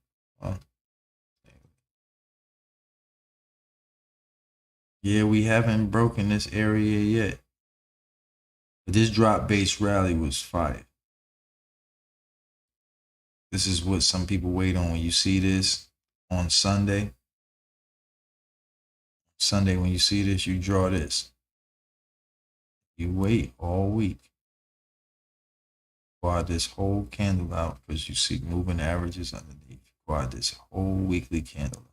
Yeah, we haven't broken this area yet. But this drop base rally was fire. This is what some people wait on when you see this on Sunday. Sunday, when you see this, you draw this. You wait all week. Quad this whole candle out because you see moving averages underneath. Quad this whole weekly candle out.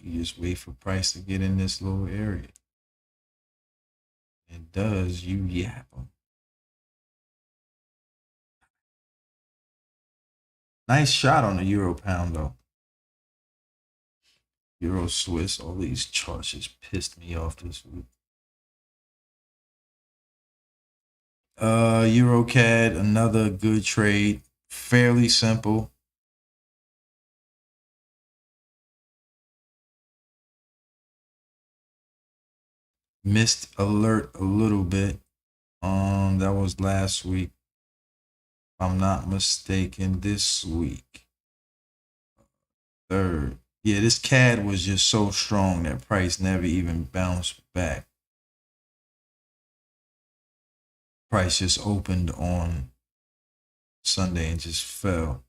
You just wait for price to get in this little area. It does, you yap them. Nice shot on the Euro pound though. Euro Swiss, all these charts just pissed me off this week. Euro CAD, another good trade. Fairly simple. Missed alert a little bit. That was last week. If I'm not mistaken, this week. Third. Yeah, this CAD was just so strong that price never even bounced back. Price just opened on Sunday and just fell.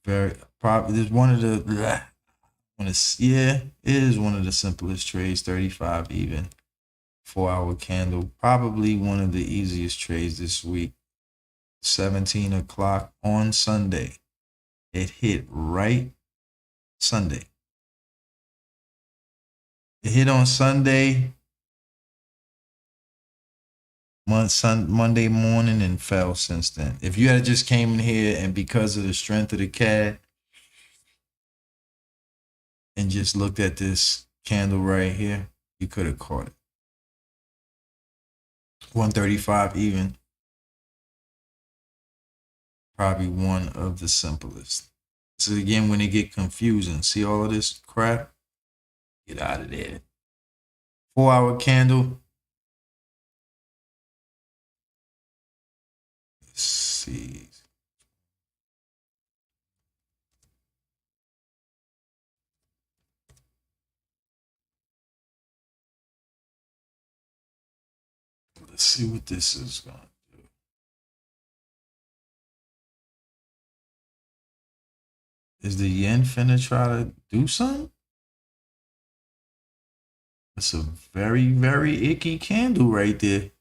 Very probably this one of the yeah, it is one of the simplest trades, 35 even. 4-hour candle. Probably one of the easiest trades this week. 17 o'clock on Sunday. It hit right Sunday. It hit on Sunday, Monday morning, and fell since then. If you had just came in here and because of the strength of the CAD and just looked at this candle right here, you could have caught it. 135 even. Probably one of the simplest. So again, when it get confusing, see all of this crap? Get out of there. 4-hour candle. Let's see. Let's see what this is going to do. Is the yen finna try to do something? It's a very, very icky candle right there.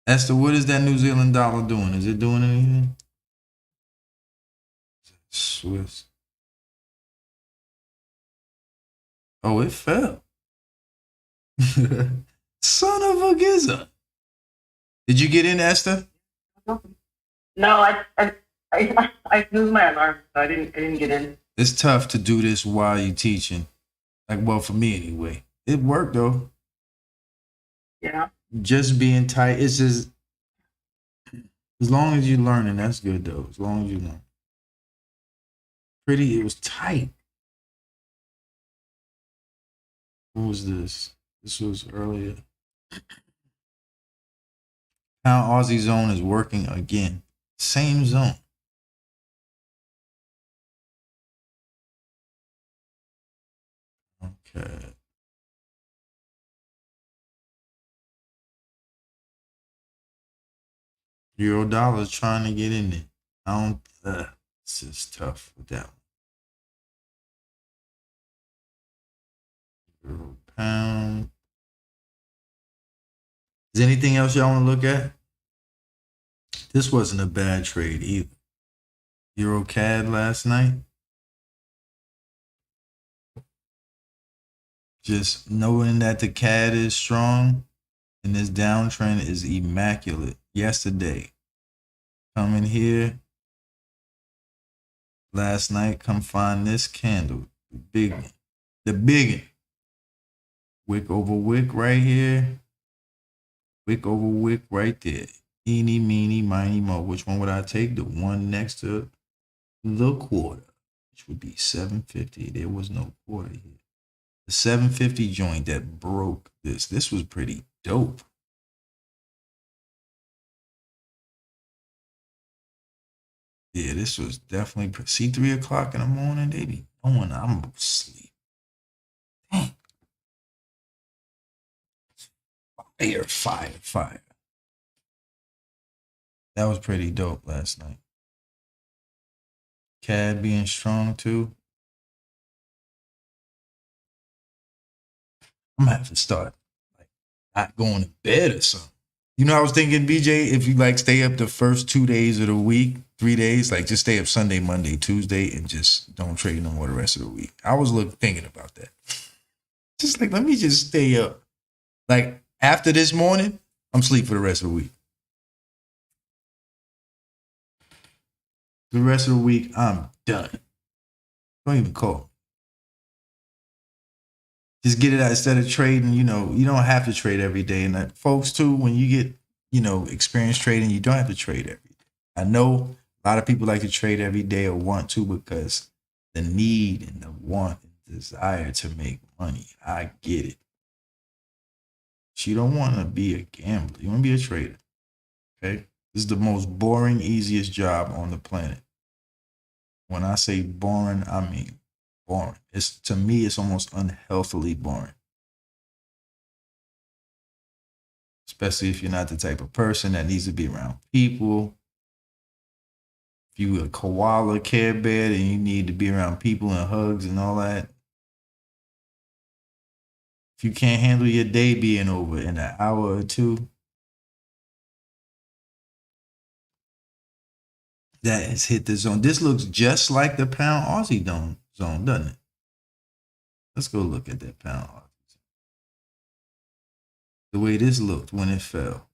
Esther, what is that New Zealand dollar doing? Is it doing anything? Swiss. Oh, it fell. Son of a gizzard. Did you get in, Esther? No, I moved my alarm, so I didn't get in. It's tough to do this while you're teaching. Like, well, for me anyway. It worked though. Yeah. Just being tight. It's just as long as you're learning, that's good though. As long as you learn. Pretty, it was tight. What was this? This was earlier. Pound Aussie zone is working again. Same zone. Okay. Euro dollar's trying to get in there. I don't. It's just tough with that one. Euro pound. Is anything else y'all want to look at? This wasn't a bad trade either. Euro CAD last night. Just knowing that the CAD is strong and this downtrend is immaculate. Yesterday, come in here. Last night, come find this candle. The big one. The big one. Wick over wick right here. Wick over wick right there. Eeny, meeny, miny, mo. Which one would I take? The one next to the quarter, which would be 750. There was no quarter here. The 750 joint that broke this. This was pretty dope. Yeah, this was definitely. See, 3 o'clock in the morning, they be knowing I'm asleep. Dang. Fire, fire, fire. That was pretty dope last night. CAD being strong too. I'm gonna have to start like not going to bed or something. You know, I was thinking, BJ, if you like stay up the first 2 days of the week, 3 days, like just stay up Sunday, Monday, Tuesday, and just don't trade no more the rest of the week. I was thinking about that. Just like, let me just stay up. Like after this morning, I'm asleep for the rest of the week. The rest of the week, I'm done. Don't even call. Just get it out instead of trading. You know, you don't have to trade every day. And that, folks, too, when you get, experience trading, you don't have to trade every day. I know a lot of people like to trade every day or want to because the need and the want and desire to make money. I get it. But you don't want to be a gambler. You want to be a trader. Okay? This is the most boring, easiest job on the planet. When I say boring, I mean boring. To me, it's almost unhealthily boring. Especially if you're not the type of person that needs to be around people. If you a koala care bear and you need to be around people and hugs and all that. If you can't handle your day being over in an hour or two, that has hit the zone. This looks just like the pound Aussie zone, doesn't it? Let's go look at that pound Aussie zone. The way this looked when it fell.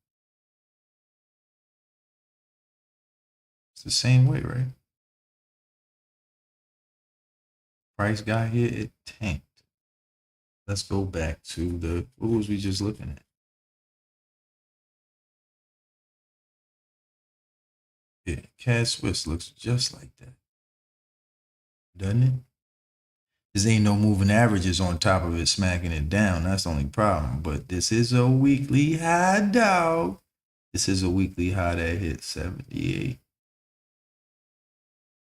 It's the same way, right? Price got here, it tanked. Let's go back to what was we just looking at? Yeah, CAD Swiss looks just like that. Doesn't it? This ain't no moving averages on top of it smacking it down. That's the only problem. But this is a weekly high, dog. This is a weekly high that hit 78.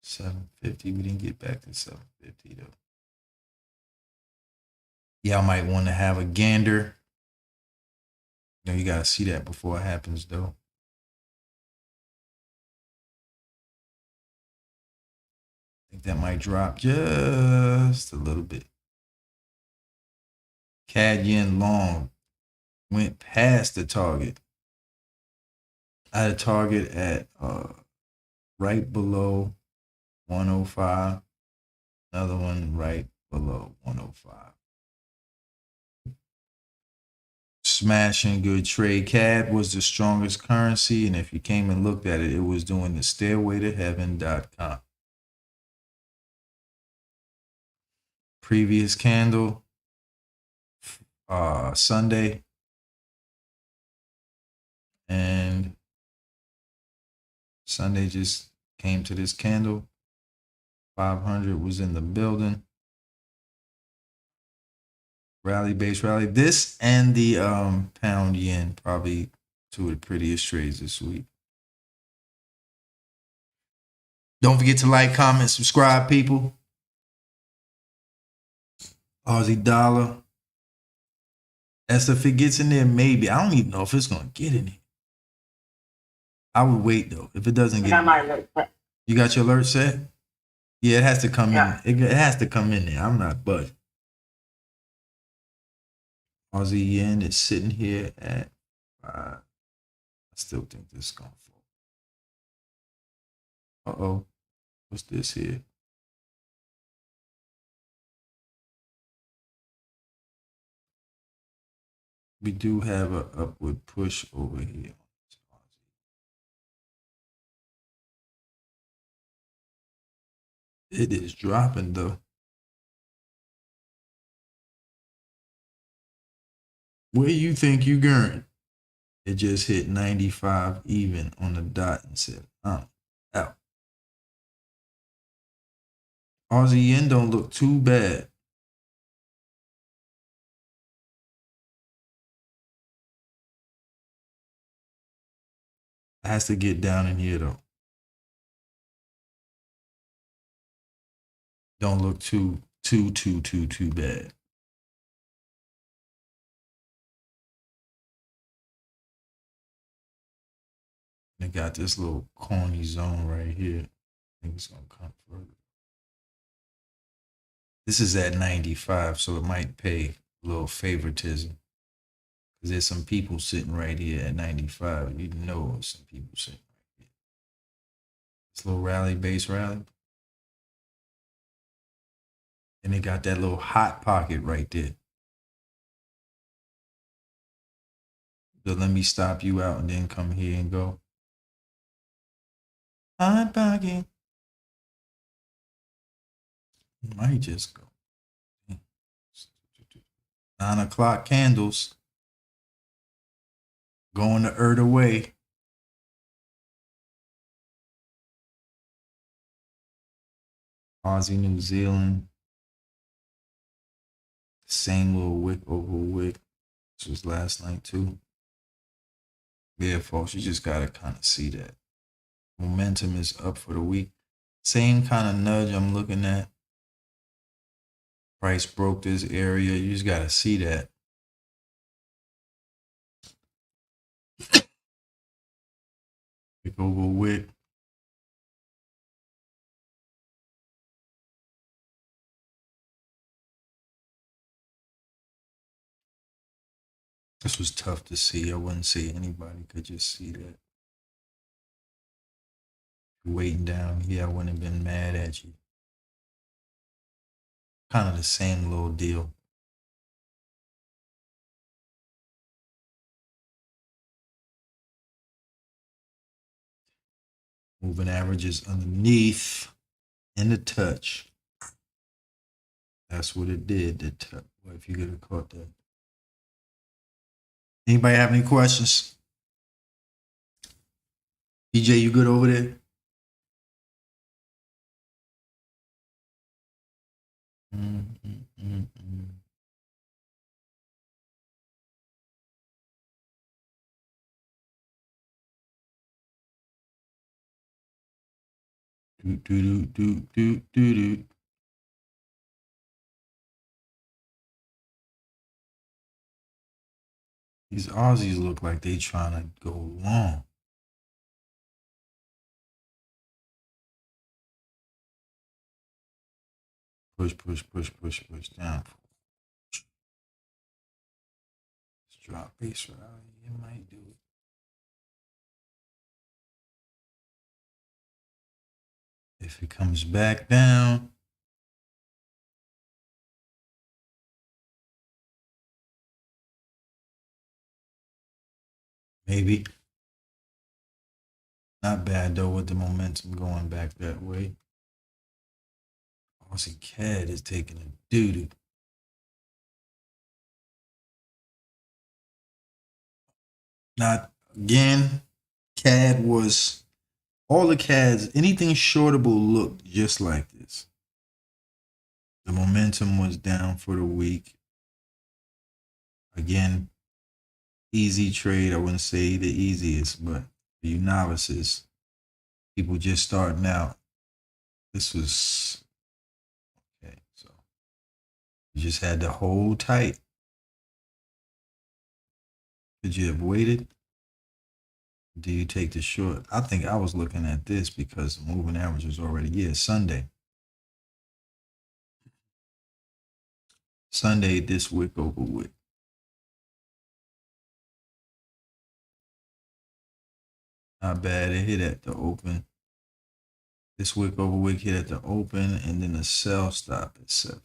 750. We didn't get back to 750 though. Y'all might want to have a gander. You gotta see that before it happens though. I think that might drop just a little bit. CAD yen long went past the target. I had a target at right below 105. Another one right below 105. Smashing good trade. CAD was the strongest currency, and if you came and looked at it, it was doing the stairway to heaven.com. Previous candle, Sunday, and Sunday just came to this candle. 500 was in the building. Rally, base rally. This and the pound yen, probably two of the prettiest trades this week. Don't forget to like, comment, subscribe, people. Aussie dollar. As if it gets in there, maybe. I don't even know if it's gonna get in here. I would wait though. If it doesn't get in there. You got your alert set? Yeah, it has to come in. It has to come in there. I'm not budging. Aussie yen is sitting here at 5. I still think this is gonna fall. Uh-oh. What's this here? We do have an upward push over here. It is dropping though. Where you think you going? It just hit 95 even on the dot and said, I'm out. Aussie yen don't look too bad. It has to get down in here though. Don't look too bad. They got this little corny zone right here. I think it's gonna come further. This is at 95, so it might pay a little favoritism. Because there's some people sitting right here at 95. You know there's some people sitting right here. This little rally, base rally. And they got that little hot pocket right there. So let me stop you out and then come here and go. Hot pocket. Might just go. 9 o'clock candles. Going the earth away. Aussie, New Zealand. Same little wick over wick. This was last night too. Yeah, folks, you just gotta kind of see that. Momentum is up for the week. Same kind of nudge I'm looking at. Price broke this area. You just gotta see that. Wick over wick. This was tough to see. I wouldn't say anybody could just see that. Waiting down here, I wouldn't have been mad at you. Kind of the same little deal. Moving averages underneath in the touch. That's what it did. The touch. Well, if you could have caught that. Anybody have any questions? EJ, you good over there? Do. These Aussies look like they trying to go long. Push down. Let's drop base rally. It might do it. If it comes back down, maybe. Not bad though with the momentum going back that way. Aussie CAD is taking a doo-doo. Not again. CAD was all the CADs, anything shortable looked just like this. The momentum was down for the week. Again, easy trade. I wouldn't say the easiest, but for you novices, people just starting out, this was okay. So you just had to hold tight. Could you have waited? Do you take the short? I think I was looking at this because the moving average was already, Sunday. Sunday, this wick over wick. Not bad. It hit at the open. This wick over wick hit at the open, and then the sell stop at 7.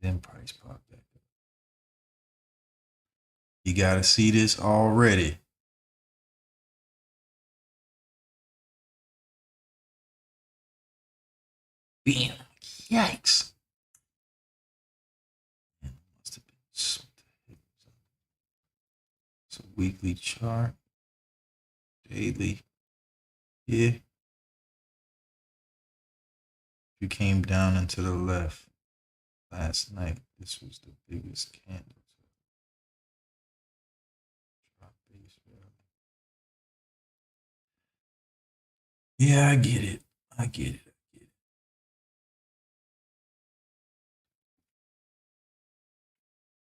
Then price pop back up. You got to see this already. Bam. Yikes. weekly chart. Daily. Yeah. You came down and to the left last night. This was the biggest candle. Yeah, I get it. I get it.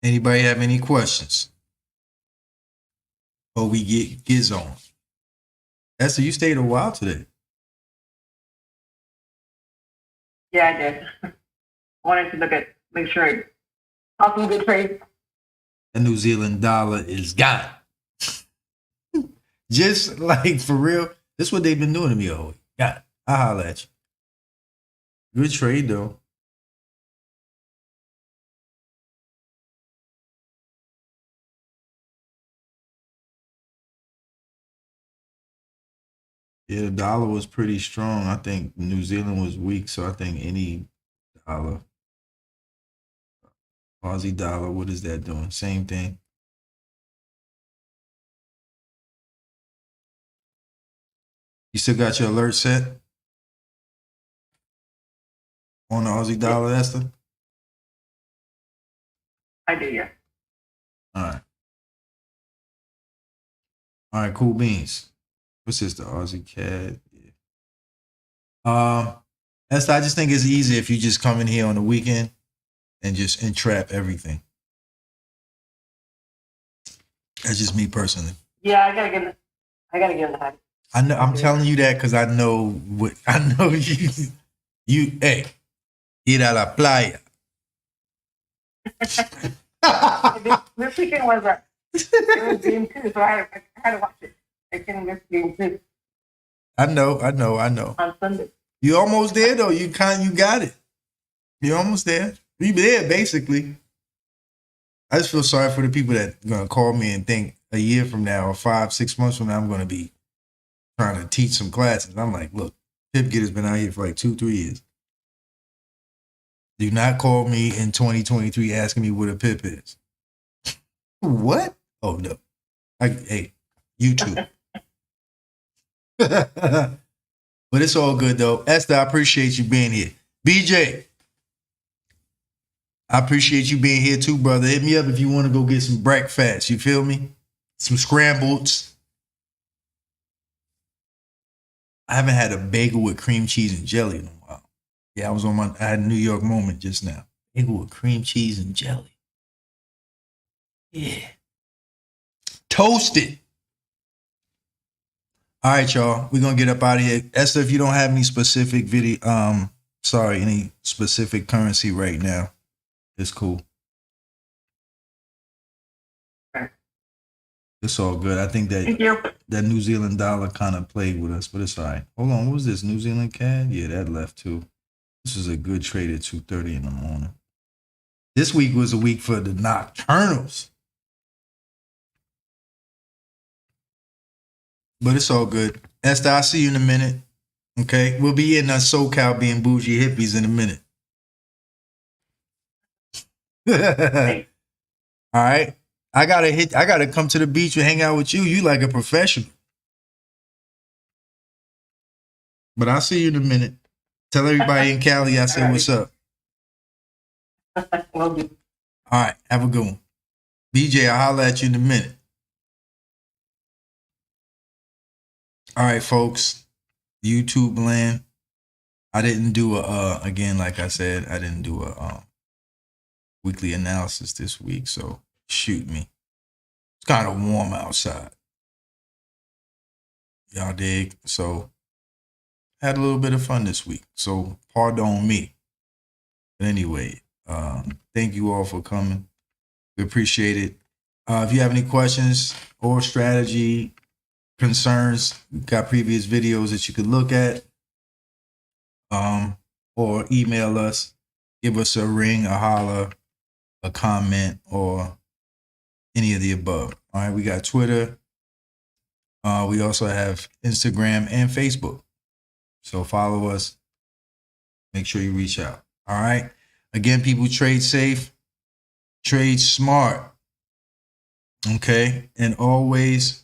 Anybody have any questions? Or we get Giz on. Esther, you stayed a while today. Yeah, I did. I wanted to make sure I saw some good trades. The New Zealand dollar is gone. Just like for real. This is what they've been doing to me all week. Got it. I'll holler at you. Good trade though. Yeah, the dollar was pretty strong. I think New Zealand was weak, so I think any dollar, Aussie dollar, what is that doing? Same thing. You still got your alert set on the Aussie dollar, Esther? I do, yeah. All right. All right, cool beans. What's this, the Aussie CAD? Yeah. Esther, I just think it's easy if you just come in here on the weekend and just entrap everything. That's just me personally. Yeah, I gotta get in the habit. I know. I'm telling you that because I know what I know. Hey, ir a la playa. This weekend was it was game 2, so I had to watch it. I couldn't miss game 2 I know. on Sunday. You almost there though. You got it. You're almost there. You there basically. I just feel sorry for the people that are gonna call me and think a year from now or 5-6 months from now I'm gonna be trying to teach some classes. I'm like, look, Pip Getterz been out here for like 2-3 years. Do not call me in 2023 asking me what a pip is. What? Oh no. Hey, YouTube. But it's all good though. Esther, I appreciate you being here. BJ, I appreciate you being here too, brother. Hit me up if you want to go get some breakfast. You feel me? Some scrambleds. I haven't had a bagel with cream cheese and jelly in a while. Yeah, I had a New York moment just now. Bagel with cream cheese and jelly. Yeah. Toasted. All right, y'all. We're gonna get up out of here. Esther, if you don't have any specific any specific currency right now, it's cool. Okay. It's all good. I think Thank you. that New Zealand dollar kind of played with us, but it's all right. Hold on, what was this? New Zealand CAD? Yeah, that left too. This was a good trade at 2:30 in the morning. This week was a week for the nocturnals. But it's all good. Esther, I'll see you in a minute. Okay? We'll be in SoCal being bougie hippies in a minute. All right? I gotta come to the beach and hang out with you. You like a professional. But I'll see you in a minute. Tell everybody in Cali I said what's up. Will do. All right, have a good one. BJ, I'll holler at you in a minute. All right, folks. YouTube land. I didn't do again, like I said, I didn't do a weekly analysis this week, so shoot me. It's kind of warm outside. Y'all dig? So had a little bit of fun this week. So pardon me. But anyway, thank you all for coming. We appreciate it. If you have any questions or strategy concerns, we've got previous videos that you could look at. Or email us, give us a ring, a holler, a comment, or any of the above. All right, we got Twitter. We also have Instagram and Facebook. So follow us. Make sure you reach out. All right. Again, people, trade safe, trade smart. Okay. And always